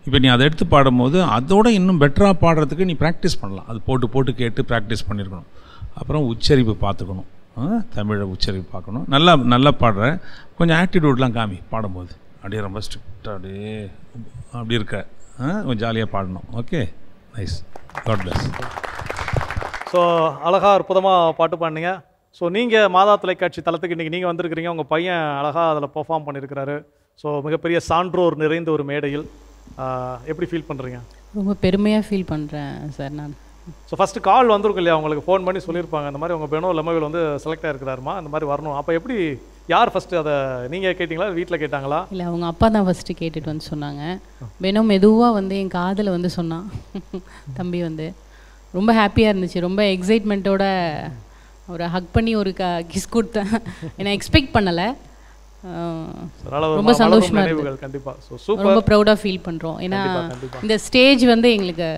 இப்போ நீ அதை எடுத்து பாடும்போது அதோட இன்னும் பெட்டராக பாடுறதுக்கு நீ ப்ராக்டிஸ் பண்ணலாம். அது போட்டு போட்டு கேட்டு ப்ராக்டிஸ் பண்ணியிருக்கணும். அப்புறம் உச்சரிப்பு பார்த்துக்கணும், தமிழை உச்சரிப்பு பார்க்கணும். நல்லா நல்லா பாடுற, கொஞ்சம் ஆட்டிடியூட்லாம் காமி பாடும்போது. அப்படியே ரொம்ப ஸ்ட்ரிக்டாக அப்படியே அப்படி இருக்க, கொஞ்சம் ஜாலியாக பாடணும். Okay, nice, God bless. So அழகாக அற்புதமாக பாட்டு பாடினீங்க. ஸோ நீங்கள் மாதா தொலைக்காட்சி தளத்துக்கு இன்றைக்கி நீங்கள் வந்திருக்கிறீங்க, உங்கள் பையன் அழகாக அதில் பெர்ஃபார்ம் பண்ணியிருக்கிறாரு. ஸோ மிகப்பெரிய சான்றோர் நிறைந்த ஒரு மேடையில் எப்படி ஃபீல் பண்ணுறீங்க? ரொம்ப பெருமையாக ஃபீல் பண்ணுறேன் சார் நான். ஸோ ஃபஸ்ட்டு கால் வந்திருக்கும் இல்லையா, உங்களுக்கு ஃபோன் பண்ணி சொல்லியிருப்பாங்க இந்த மாதிரி உங்கள் பெனோ லெமவில் வந்து செலக்ட் ஆகிருக்கிறாருமா, இந்த மாதிரி வரணும். அப்போ எப்படி, யார் ஃபஸ்ட்டு அதை நீங்கள் கேட்டிங்களா, வீட்டில் கேட்டாங்களா? இல்லை, அவங்க அப்பா தான் ஃபஸ்ட்டு கேட்டுட்டு வந்து சொன்னாங்க. பெனோ மெதுவாக வந்து என் காதில் வந்து சொன்னான். தம்பி வந்து ரொம்ப ஹாப்பியாக இருந்துச்சு, ரொம்ப எக்ஸைட்மெண்ட்டோட ஒரு ஹக் பண்ணி ஒரு கிஸ் கொடுத்தேன். நான் எக்ஸ்பெக்ட் பண்ணலை, ரொம்ப சந்தோஷமாக இருந்தது. கண்டிப்பாக ரொம்ப ப்ரௌடாக ஃபீல் பண்ணுறோம். ஏன்னா இந்த ஸ்டேஜ் வந்து எங்களுக்கு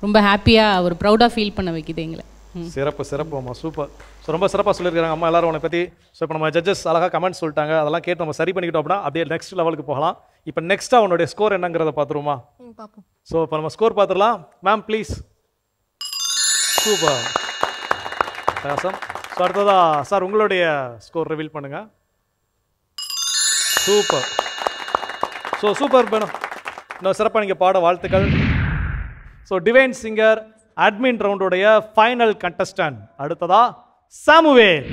ரொம்ப ஹாப்பியாக ஒரு ப்ரௌடாக ஃபீல் பண்ண வைக்குது எங்களை. சிறப்பு அம்மா, சூப்பர். ஸோ ரொம்ப சிறப்பாக சொல்லியிருக்காங்க அம்மா எல்லாரும் உன்னை பற்றி. ஸோ இப்போ நம்ம ஜட்ஜஸ் அழகாக கமெண்ட் சொல்லிட்டாங்க, அதெல்லாம் கேட்டு நம்ம சரி பண்ணிக்கிட்டோம் அப்படின்னா அப்படியே நெக்ஸ்ட் லெவலுக்கு போகலாம். இப்போ நெக்ஸ்ட்டாக உன்னுடைய ஸ்கோர் என்னங்கிறத பார்த்துருவோமா? பார்ப்போம். ஸோ இப்போ நம்ம ஸ்கோர் பார்த்துடலாம். Ma'am please. சூப்பர் பிரகாசம். ஸோ அடுத்ததா சார் உங்களுடைய ஸ்கோர் ரிவீல் பண்ணுங்கள். சூப்பர். ஸோ சூப்பர் வேணும், இன்னும் சிறப்பாக நீங்கள் பாட வாழ்த்துக்கள். ஸோ டிவைன் சிங்கர் அட்மின் ரவுண்டுடைய ஃபைனல் கண்டஸ்டன்ட் அடுத்ததா Samuel.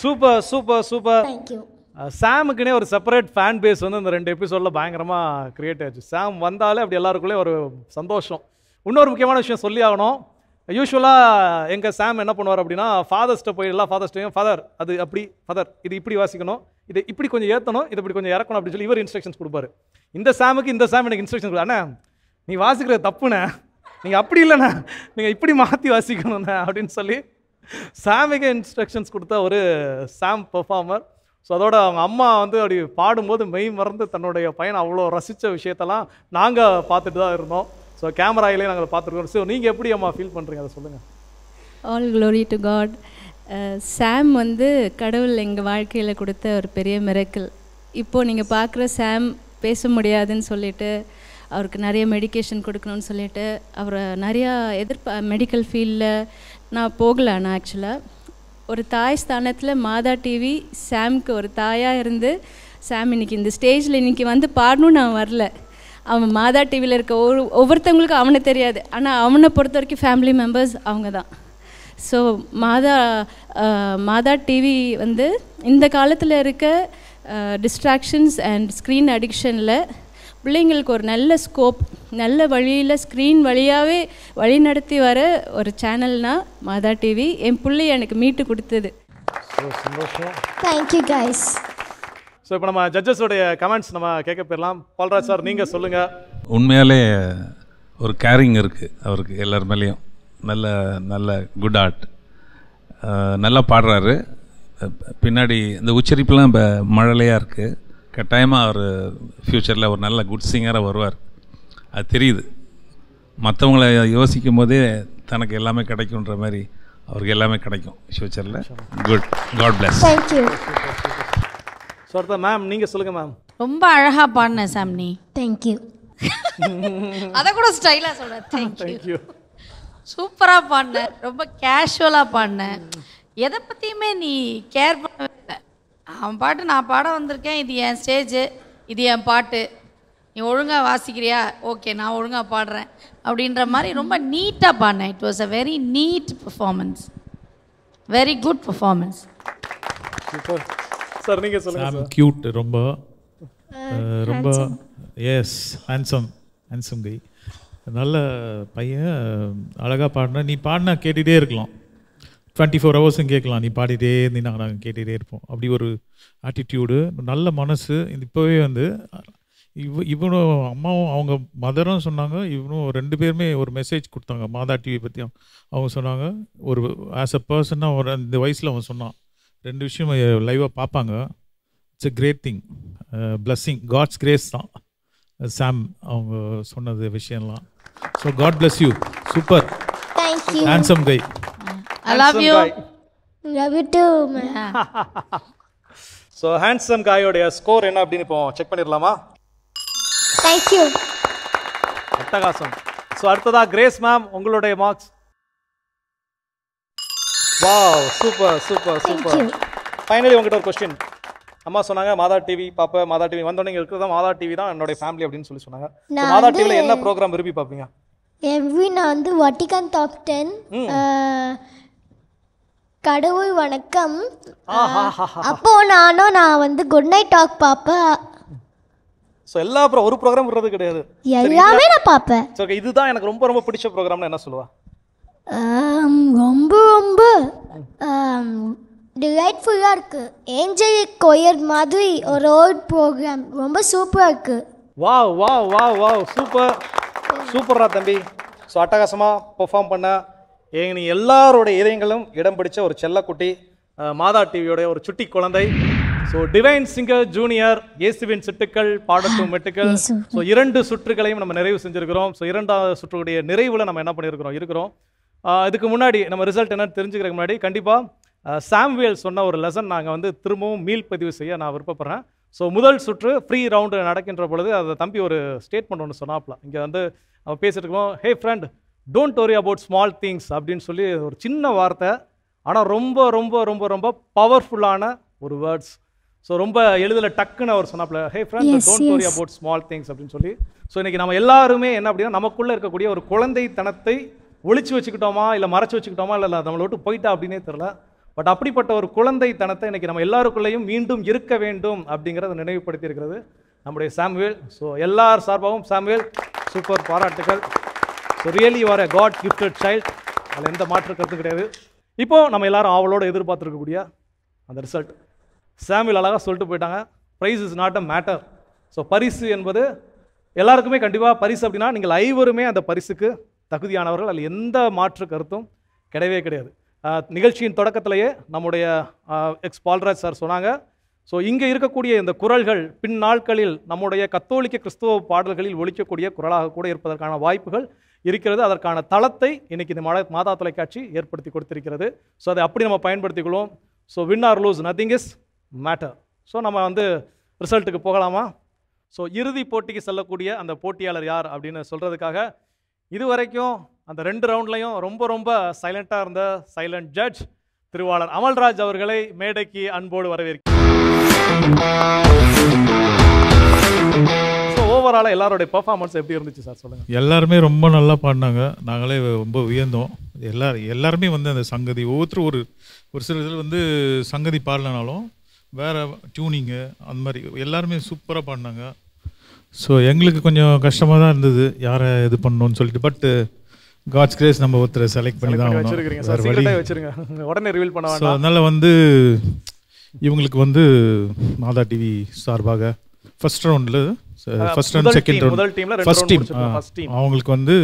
Super super super. Thank you. சாமுக்குனே ஒரு செப்பரேட் ஃபேன் பேஸ் வந்து இந்த 2 எபிசோடில் பயங்கரமாக கிரியேட் ஆச்சு. சாம் வந்தாலே அப்படி எல்லாருக்குள்ளே ஒரு சந்தோஷம். இன்னொரு முக்கியமான விஷயம் சொல்லி ஆகணும். யூஸ்வலாக எங்கள் சாம் என்ன பண்ணுவார் அப்படின்னா, ஃபாதர்ஸ்ட்டை போய் எல்லா ஃபாதர்ஸ்ட்டையும் ஃபாதர் அது அப்படி, ஃபாதர் இது இப்படி வாசிக்கணும், இது இப்படி கொஞ்சம் ஏற்றணும், இது இப்படி கொஞ்சம் இறக்கணும் அப்படின்னு சொல்லி இவர் இன்ஸ்ட்ரக்ஷன்ஸ் கொடுப்பாரு. இந்த சாமுக்கு இந்த சாம் எனக்கு இன்ஸ்ட்ரக்ஷன் கொடுப்பாரு. அண்ணா நீ வாசிக்கிறது தப்புண்ணே, நீங்கள் அப்படி இல்லைண்ணா, நீங்கள் இப்படி மாற்றி வாசிக்கணுண்ணே அப்படின்னு சொல்லி சாமுக்கு இன்ஸ்ட்ரக்ஷன்ஸ் கொடுத்த ஒரு சாம் பெர்ஃபார்மர். ஸோ அதோட அவங்க அம்மா வந்து அப்படி பாடும்போது மெய் மறந்து தன்னுடைய பையனை அவ்வளோ ரசித்த விஷயத்தெல்லாம் நாங்கள் பார்த்துட்டு தான் இருந்தோம். ஸோ கேமராயிலே நாங்கள் பார்த்துருக்கோம். ஸோ நீங்கள் எப்படி அம்மா ஃபீல் பண்ணுறீங்க அதை சொல்லுங்கள். All glory to God. Sam வந்து கடவுள் எங்கள் வாழ்க்கையில் கொடுத்த ஒரு பெரிய மிரக்கிள். இப்போது நீங்கள் பார்க்குற சாம் பேச முடியாதுன்னு சொல்லிட்டு அவருக்கு நிறைய மெடிக்கேஷன் கொடுக்கணும்னு சொல்லிட்டு அவரை நிறையா மெடிக்கல் ஃபீல்டில் நான் போகலை. நான் ஆக்சுவலாக ஒரு தாய் ஸ்தானத்தில் மாதா டிவி சாம்க்கு ஒரு தாயாக இருந்து, சாம் இன்றைக்கி இந்த ஸ்டேஜில் இன்றைக்கி வந்து பாடணும்னு நான் வரல. அவன் மாதா டிவியில் இருக்க ஒவ்வொருத்தவங்களுக்கும் அவனை தெரியாது, ஆனால் அவனை பொறுத்த வரைக்கும் ஃபேமிலி மெம்பர்ஸ் அவங்க தான். ஸோ மாதா டிவி வந்து இந்த காலத்தில் இருக்க டிஸ்ட்ராக்ஷன்ஸ் அண்ட் ஸ்க்ரீன் அடிக்ஷனில் பிள்ளைங்களுக்கு ஒரு நல்ல ஸ்கோப், நல்ல வழியில் ஸ்க்ரீன் வழியாகவே வழி நடத்தி வர ஒரு சேனல்னால் மாதா டிவி. என் பிள்ளை எனக்கு மீட்டு கொடுத்தது. சந்தோஷம். Thank you guys. ஸோ இப்போ நம்ம ஜட்ஜஸோடைய கமெண்ட்ஸ் நம்ம கேட்க போயிடலாம். பால்ராஜ் சார் நீங்கள் சொல்லுங்கள். உண்மையாலே ஒரு கேரிங் இருக்குது அவருக்கு எல்லார் மேலேயும். நல்ல நல்ல குட் ஆர்ட், நல்லா பாடுறாரு. பின்னாடி இந்த உச்சரிப்புலாம் இப்போ மழலையாக இருக்குது. கட்டாயமாக அவர் ஃப்யூச்சரில் ஒரு நல்ல குட் சிங்கராக வருவார், அது தெரியுது. மற்றவங்கள யோசிக்கும் போதே தனக்கு எல்லாமே கிடைக்குன்ற மாதிரி அவருக்கு எல்லாமே கிடைக்கும் ஃப்யூச்சரில். Good, God bless. Thank you. So அடுத்த மேம் நீங்கள் சொல்லுங்கள் மேம். ரொம்ப அழகாக பாடினேன் சாம் நீ. தேங்க்யூ. அதை கூட ஸ்டைலாக சொல்கிறேன். தேங்க்யூ. சூப்பராக பாடினேன், ரொம்ப கேஷுவலாக பாடினேன். எதை பற்றியுமே நீ கேர் பண்ணவே இல்லை. அவன் பாட்டு நான் பாட வந்திருக்கேன், இது என் ஸ்டேஜு, இது என் பாட்டு, நீ ஒழுங்காக வாசிக்கிறியா, ஓகே நான் ஒழுங்காக பாடுறேன் அப்படின்ற மாதிரி ரொம்ப நீட்டாக பாடினேன். It was a very neat performance, very good performance. Super sir. நீங்கள் சொல்லுங்கள். சாம் க்யூட், ரொம்ப ரொம்ப எஸ் ஹேண்ட்ஸம் கை, நல்ல பையன், அழகாக பாடின. நீ பாடினா கேட்டுகிட்டே இருக்கலாம், 24 ஹவர்ஸும் கேட்கலாம். நீ பாடிட்டே இருந்தீங்கன்னா நாங்கள் கேட்டுகிட்டே இருப்போம். அப்படி ஒரு ஆட்டிடியூடு, நல்ல மனசு. இப்போவே வந்து இவனும் அம்மாவும் அவங்க மதரும் சொன்னாங்க, இவனும் 2 பேருமே ஒரு மெசேஜ் கொடுத்தாங்க மாதா டிவி பற்றி. அவங்க சொன்னாங்க ஒரு ஆஸ் அ பர்சனாக ஒரு இந்த வயசில் அவன் சொன்னான் 2 விஷயம் லைவாக பார்ப்பாங்க. It's a great thing, blessing, God's grace தான் சாம் அவங்க சொன்னது விஷயம்லாம். So God bless you. Super, thank you. Handsome guy. I love you. Love you too, man. So handsome காயோடைய ஸ்கோர் என்ன அப்படின்னு இப்போ செக் பண்ணிடலாமா? தேங்க்யூ. அட்டகாசம். ஸோ அடுத்ததா கிரேஸ் மேம், உங்களுடைய marks. Wow, super super super. Finally உங்ககிட்ட ஒரு கொஸ்டின். அம்மா சொன்னாங்க மாதா டிவி பாப்பா, மாதா டிவி வந்தோடனே இருக்கிறதா மாதா டிவி தான் என்னோட ஃபேமிலி அப்படின்னு சொல்லி சொன்னாங்க. மாதா டிவியில் என்ன ப்ரோக்ராம் விரும்பி பார்ப்பீங்க? நான் வந்து வட்டிகன் டாப் 10, கடவுள் வணக்கம், அப்போ நான் வந்து குட் நைட் டாக் பார்ப்பேன். ஸோ எல்லா ஒரு ப்ரோக்ராம் விடுறது கிடையாது, எல்லாமே நான் பார்ப்பேன். ஓகே, இதுதான் எனக்கு ரொம்ப ரொம்ப பிடிச்ச ப்ரோக்ராம்னு என்ன சொல்லுவா? ரொம்ப ரொம்ப டிலைட்ஃபுல்லாக இருக்குது. ஏஞ்சல் கொயர் மாதிரி ஒரு ஓல்ட் ப்ரோக்ராம், ரொம்ப சூப்பராக இருக்குது. Wow wow wow wow, super சூப்பர்ரா தம்பி. ஸோ அட்டகாசமாக பெர்ஃபார்ம் பண்ண நீ எல்லாரோட இதயங்களும் இடம் பிடிச்ச ஒரு செல்லக்குட்டி, மாதா டிவியோடைய ஒரு சுட்டி குழந்தை. ஸோ டிவைன் சிங்கர் ஜூனியர், இயேசுவின் சிட்டுக்கள் பாடட்டும் மெட்டுக்கள். ஸோ 2 சுற்றுகளையும் நம்ம நிறைவு செஞ்சுருக்கிறோம். ஸோ 2வது சுற்றுடைய நிறைவில் நம்ம என்ன பண்ணியிருக்கிறோம். இதுக்கு முன்னாடி நம்ம ரிசல்ட் என்னன்னு தெரிஞ்சுக்கிறதுக்கு முன்னாடி கண்டிப்பாக சாம்வேல் சொன்ன ஒரு லெசன் நாங்கள் வந்து திரும்பவும் மீள் பதிவு செய்ய நான் விருப்பப்படுறேன். ஸோ முதல் சுற்று ஃப்ரீ ரவுண்டு நடக்கின்ற பொழுது அதை தம்பி ஒரு ஸ்டேட்மெண்ட் ஒன்று சொன்னாப்ல. இங்கே வந்து அவன் பேசிட்டு இருக்கோம், hey friend don't worry about small things அப்படின்னு சொல்லி ஒரு சின்ன வார்த்தை, ஆனால் ரொம்ப ரொம்ப ரொம்ப ரொம்ப பவர்ஃபுல்லான ஒரு வேர்ட்ஸ். ஸோ ரொம்ப எளிதில் டக்குன்னு அவர் சொன்னாப்ல, hey friend don't worry about small things அப்படின்னு சொல்லி. ஸோ இன்றைக்கி நம்ம எல்லாருமே என்ன அப்படின்னா நமக்குள்ளே இருக்கக்கூடிய ஒரு குழந்தைத்தனத்தை ஒழிச்சு வச்சுக்கிட்டோமா, இல்லை மறைச்சி வச்சுக்கிட்டோமா, இல்லை நம்மளை விட்டு போயிட்டா அப்படின்னே தெரில. பட் அப்படிப்பட்ட ஒரு குழந்தைத்தனத்தை இன்னைக்கு நம்ம எல்லாருக்குள்ளேயும் மீண்டும் இருக்க வேண்டும் அப்படிங்கிறத நினைவுபடுத்தி இருக்கிறது நம்முடைய சாமுவேல். ஸோ எல்லார் சார்பாகவும் சாமுவேல் சூப்பர், பாராட்டுகள். So really you are a God gifted child, அதில் எந்த மாற்று கருத்து கிடையாது. இப்போ நம்ம எல்லாரும் அவளோட எதிர்பார்த்துருக்கக்கூடிய அந்த ரிசல்ட் சாமுவேல் அழகாக சொல்லிட்டு போயிட்டாங்க. Prize is not a matter. So பரிசு என்பது எல்லாருக்குமே கண்டிப்பாக பரிசு அப்படின்னா நீங்கள் ஐவருமே அந்த பரிசுக்கு தகுதியானவர்கள், அதில் எந்த மாற்று கருத்தும் கிடையவே கிடையாது. நிகழ்ச்சியின் தொடக்கத்திலேயே நம்முடைய எக்ஸ் பால்ராஜ் சார் சொன்னாங்க. ஸோ இங்கே இருக்கக்கூடிய இந்த குரல்கள் பின் நாட்களில் நம்முடைய கத்தோலிக்க கிறிஸ்துவ பாடல்களில் ஒலிக்கக்கூடிய குரலாக கூட இருப்பதற்கான வாய்ப்புகள் இருக்கிறது. அதற்கான தளத்தை இன்னைக்கு இந்த மாதா தொலைக்காட்சி ஏற்படுத்தி கொடுத்திருக்கிறது. ஸோ அதை அப்படி நம்ம பயன்படுத்திக்கொள்வோம். So win or lose nothing is matter. So நம்ம வந்து ரிசல்ட்டுக்கு போகலாமா? ஸோ இறுதி போட்டிக்கு செல்லக்கூடிய அந்த போட்டியாளர் யார் அப்படின்னு சொல்கிறதுக்காக இதுவரைக்கும் அந்த 2 ரவுண்ட்லையும் ரொம்ப ரொம்ப சைலண்ட்டாக இருந்த சைலண்ட் ஜட்ஜ் திருவாளர் அமல்ராஜ் அவர்களை மேடைக்கு அன்போடு வரவேற்கிறேன். ஸோ ஓவராலாக எல்லாருடைய பெர்ஃபார்மன்ஸ் எப்படி இருந்துச்சு சார் சொல்லுங்கள். எல்லாருமே ரொம்ப நல்லா பாடினாங்க. நாங்களே ரொம்ப வியந்தோம். எல்லாருமே வந்து அந்த சங்கதி ஒவ்வொருத்தரும் ஒரு சில இதில் வந்து சங்கதி பாடலனாலும் வேறு டியூனிங்கு அந்த மாதிரி எல்லாருமே சூப்பராக பாடினாங்க. ஸோ எங்களுக்கு கொஞ்சம் கஷ்டமாக தான் இருந்தது யாரை இது பண்ணணும்னு சொல்லிட்டு. பட் காட்ஸ் கிரேஸ் நம்ம ஒருத்தரை செலக்ட் பண்ணி தான் வச்சுருங்க, உடனே ரிவீல் பண்ண வேண்டாம். ஸோ அதனால் வந்து இவங்களுக்கு வந்து மாதா டிவி சார்பாக ஃபர்ஸ்ட் ரவுண்டில் first round second round first team அவங்களுக்கு வந்து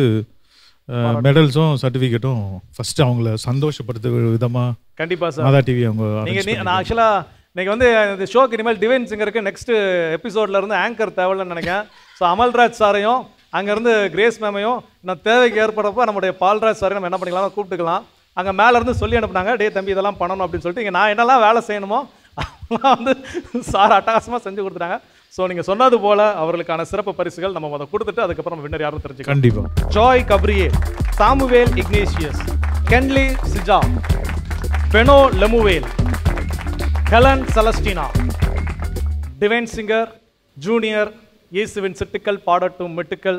மெடல்ஸும் சர்டிஃபிகேட்டும் ஃபர்ஸ்ட் அவங்கள சந்தோஷப்படுத்த விதமாக கண்டிப்பாக சார் மாதா டிவி அவங்க. நான் ஆக்சுவலாக இன்னைக்கு வந்து இந்த ஷோக்கு இனிமேல் டிவைன் சிங்கருக்கு நெக்ஸ்ட் எபிசோட்ல இருந்து ஆங்கர் தேவைன்னு நினைக்கிறேன். ஸோ அமல்ராஜ் சாரையும் அங்கேருந்து கிரேஸ் மேமையும் நான் தேவைக்கு ஏற்படுறப்போ நம்முடைய பால்ராஜ் சாரையும் நம்ம என்ன பண்ணிக்கலாம் கூப்பிட்டுக்கலாம். அங்கே மேலேருந்து சொல்லி அனுப்புனாங்க, டே தம்பி இதெல்லாம் பண்ணணும் அப்படின்னு சொல்லிட்டு. இங்கே நான் என்னெல்லாம் வேலை செய்யணுமோ அதெல்லாம் வந்து சார் அட்டகாசமாக செஞ்சு கொடுத்துட்டாங்க. ஸோ நீங்கள் சொன்னது போல் அவர்களுக்கான சிறப்பு பரிசுகள் நம்ம அதை கொடுத்துட்டு அதுக்கப்புறம் வின்னர் யாரும் தெரிஞ்சுக்கலாம். கண்டிப்பாக Joy Gabriel, Samuel Ignatius, Kenley Sija, Beno Lemuel, Helen Celestina, Divine Singer junior, இயேசுவின் சிட்டுக்கள் பாடட்டும் மெட்டுக்கள்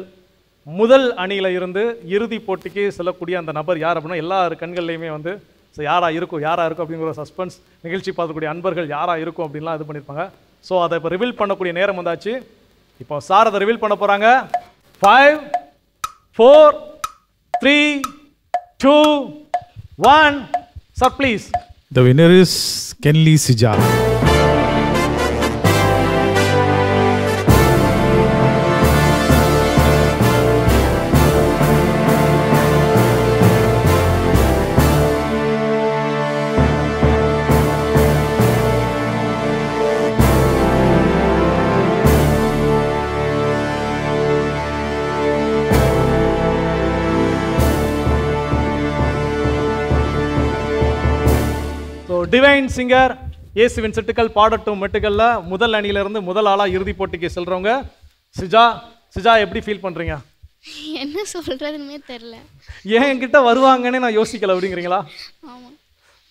முதல் அணியில் இருந்து இறுதி போட்டிக்கு செல்லக்கூடிய அந்த நபர் யார் அப்படின்னா எல்லார் கண்கள்லையுமே வந்து ஸோ யாராக இருக்கும் அப்படிங்கிற ஒரு சஸ்பென்ஸ் நிகழ்ச்சி பார்க்கக்கூடிய அன்பர்கள் யாராக இருக்கும் அப்படின்லாம் இது பண்ணியிருப்பாங்க. ஸோ அதை இப்போ ரிவீல் பண்ணக்கூடிய நேரம் வந்தாச்சு. இப்போ சார் அதை ரிவீல் பண்ண போகிறாங்க. 5 4 3 2 1 sir please. The winner is Kenli Sija. Divine singer இயேசுவின் சிட்டுக்கள் பாடட்டும் மெட்டுக்களில் முதல் அணியிலிருந்து முதல் ஆளாக இறுதி போட்டிக்கு செல்றவங்க சிஜா எப்படி ஃபீல் பண்ணுறீங்க? என்ன சொல்கிறதுன்னு தெரில. ஏன் என்கிட்ட வருவாங்கன்னு நான் யோசிக்கல அப்படிங்கிறீங்களா? ஆமாம்.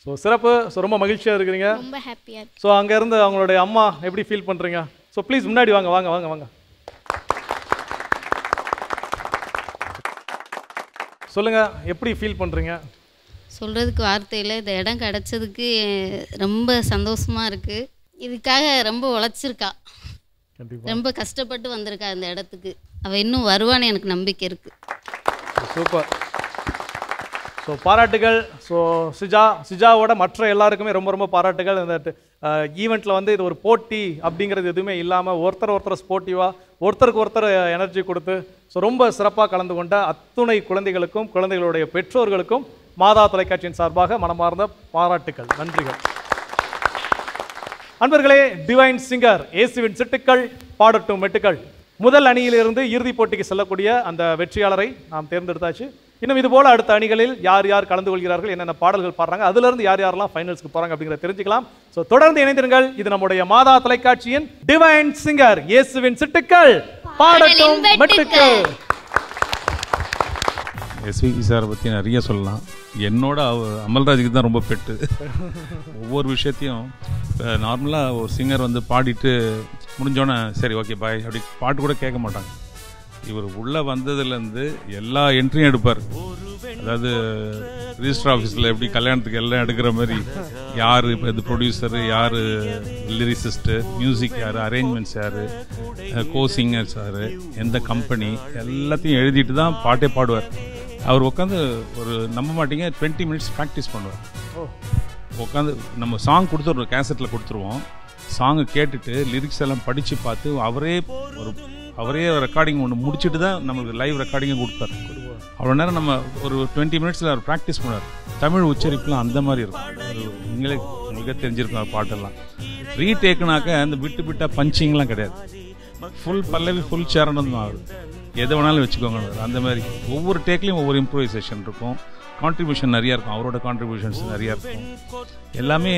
ஸோ சிறப்பு. ஸோ ரொம்ப மகிழ்ச்சியாக இருக்கிறீங்க. ரொம்ப ஹாப்பியாக. ஸோ அங்கேருந்து அவங்களுடைய அம்மா எப்படி ஃபீல் பண்ணுறீங்க? ஸோ ப்ளீஸ் முன்னாடி வாங்க வாங்க வாங்க வாங்க சொல்லுங்கள், எப்படி ஃபீல் பண்ணுறீங்க? சொல்கிறதுக்கு வார்த்தை இல்லை. இந்த இடம் கிடச்சதுக்கு ரொம்ப சந்தோஷமாக இருக்குது. இதுக்காக ரொம்ப உழைச்சிருக்கா, ரொம்ப கஷ்டப்பட்டு வந்திருக்கா இந்த இடத்துக்கு. அவள் இன்னும் வருவான்னு எனக்கு நம்பிக்கை இருக்குது. சூப்பர். ஸோ பாராட்டுகள். ஸோ சிஜாவோட மற்ற எல்லாருக்குமே ரொம்ப ரொம்ப பாராட்டுகள். இந்த ஈவெண்ட்டில் வந்து இது ஒரு போட்டி அப்படிங்கிறது எதுவுமே இல்லாமல் ஒருத்தர் ஸ்போர்ட்டிவாக ஒருத்தருக்கு ஒருத்தர் எனர்ஜி கொடுத்து ஸோ ரொம்ப சிறப்பாக கலந்து கொண்ட அத்துணை குழந்தைகளுக்கும் குழந்தைகளுடைய பெற்றோர்களுக்கும் மாதா தொலைக்காட்சியின் சார்பாக மனமார்ந்த பாராட்டுகள், நன்றிகள். அன்பர்களே, டிவைன் சிங்கர் இயேசுவின் சிட்டுக்கள் பாடட்டும் மெட்டுக்கள் முதல் அணியிலிருந்து இறுதிப் போட்டிக்கு செல்லக்கூடிய அந்த வெற்றியாளரை நாம் தேர்ந்தெடுத்தாச்சு. இன்னும் இது போல அடுத்த அணிகளில் யார் யார் கலந்து கொள்கிறார்கள், என்னென்ன பாடல்கள் பாடுறாங்க, அதிலிருந்து யார் யாரெல்லாம் ஃபைனல்ஸ்க்கு போறாங்க அப்படிங்கிறத தெரிஞ்சுக்கலாம். ஸோ தொடர்ந்து இணைந்திருங்கள். இது நம்முடைய மாதா தொலைக்காட்சியின் டிவைன் சிங்கர் இயேசுவின் சிட்டுக்கள் பாடட்டும் மெட்டுக்கள். எஸ்விபி சாரை பற்றி நிறைய சொல்லலாம். என்னோட அமல்ராஜுக்கு தான் ரொம்ப பெட்டு. ஒவ்வொரு விஷயத்தையும் நார்மலாக ஒரு சிங்கர் வந்து பாடிட்டு முடிஞ்சோன்னே சரி ஓகே பாய் அப்படி பாட்டு கூட கேட்க மாட்டாங்க. இவர் உள்ளே வந்ததுலேருந்து எல்லா என்ட்ரியும் எடுப்பார். அதாவது ரிஜிஸ்டர் ஆஃபீஸில் எப்படி கல்யாணத்துக்கு எல்லாம் எடுக்கிற மாதிரி யார் இப்போ இது ப்ரொடியூசரு, யார் லிரிசிஸ்ட்டு, மியூசிக் யார், அரேஞ்ச்மெண்ட்ஸ் யார், கோசிங்கர்ஸ் யார், எந்த கம்பெனி, எல்லாத்தையும் எழுதிட்டு தான் பாட்டே பாடுவார். அவர் உட்காந்து ஒரு நம்ப மாட்டீங்க 20 மினிட்ஸ் ப்ராக்டிஸ் பண்ணுவார். உட்காந்து நம்ம சாங் கொடுத்துருவோம், கேசட்டில் கொடுத்துருவோம். சாங்கை கேட்டுட்டு லிரிக்ஸ் எல்லாம் படித்து பார்த்து அவரே ரெக்கார்டிங் ஒன்று முடிச்சுட்டு தான் நம்மளுக்கு லைவ் ரெக்கார்டிங்கை கொடுப்பார். அவ்வளோ நேரம் நம்ம ஒரு 20 மினிட்ஸில் அவர் ப்ராக்டிஸ் பண்ணுவார். தமிழ் உச்சரிப்புலாம் அந்த மாதிரி இருக்கும். உங்களுக்கே தெரிஞ்சிருக்கும் பாட்டெல்லாம். ரீடேக்குனாக்க அந்த விட்டு பஞ்சிங்லாம் கிடையாது. ஃபுல் பல்லவி ஃபுல் சேரணம் தான் ஆகுது. எதை வேணாலும் வச்சுக்கோங்க. அந்த மாதிரி ஒவ்வொரு டேக்லேயும் ஒவ்வொரு இம்ப்ரூவைசேஷன் இருக்கும். கான்ட்ரிபியூஷன் நிறையா இருக்கும். அவரோட கான்ட்ரிபியூஷன்ஸ் நிறையா இருக்கும். எல்லாமே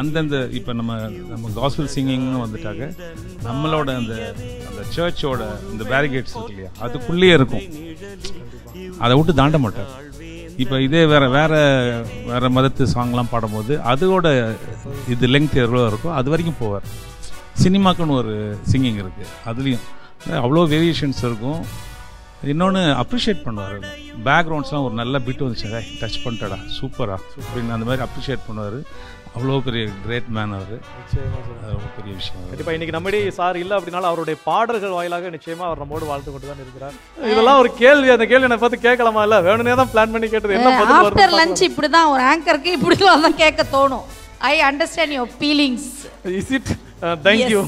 அந்தந்த இப்போ நம்ம காஸ்பல் சிங்கிங்னு வந்துட்டாக்க நம்மளோட அந்த சர்ச்சோட இந்த பேரிகேட்ஸ் இருக்கு இல்லையா, அதுக்குள்ளேயே இருக்கும். அதை விட்டு தாண்ட மாட்டார். இப்போ இதே வேற மதத்து சாங்லாம் பாடும்போது அதோட இது லெங்க் எவ்வளோ இருக்கும் அது வரைக்கும் போவார். சினிமாக்குன்னு ஒரு சிங்கிங் இருக்குது, அதுலேயும் அவ்வளோ வேரியேஷன்ஸ் இருக்கும். இன்னொன்று அப்ரிஷியேட் பண்ணுவார். பேக்ரவுண்ட்ஸ்லாம் ஒரு நல்ல பிட் வந்துச்சு, டச் பண்ணிட்டடா சூப்பரா அப்படின்னு அந்த மாதிரி அப்ரிஷியேட் பண்ணுவார். அவ்வளோ பெரிய கிரேட் மேன் அவர். ரொம்ப பெரிய விஷயம். கண்டிப்பாக இன்றைக்கி நம்மடி சார் இல்லை அப்படின்னாலும் அவருடைய பாடல்கள் வாயிலாக நிச்சயமாக அவர் நம்மோடு வாழ்த்து கொண்டு தான் இருக்கிறார். இதெல்லாம் ஒரு கேள்வி, அந்த கேள்வி என்னை பார்த்து கேட்கலாமா? இல்லை வேணுனே தான் பிளான் பண்ணி கேட்டது. என்ன ஆஃப்டர் லஞ்ச் இப்படி தான் ஒரு ஆங்கருக்கு இப்படி தான் கேட்க தோணும். I understand your feelings. Is it? Thank you.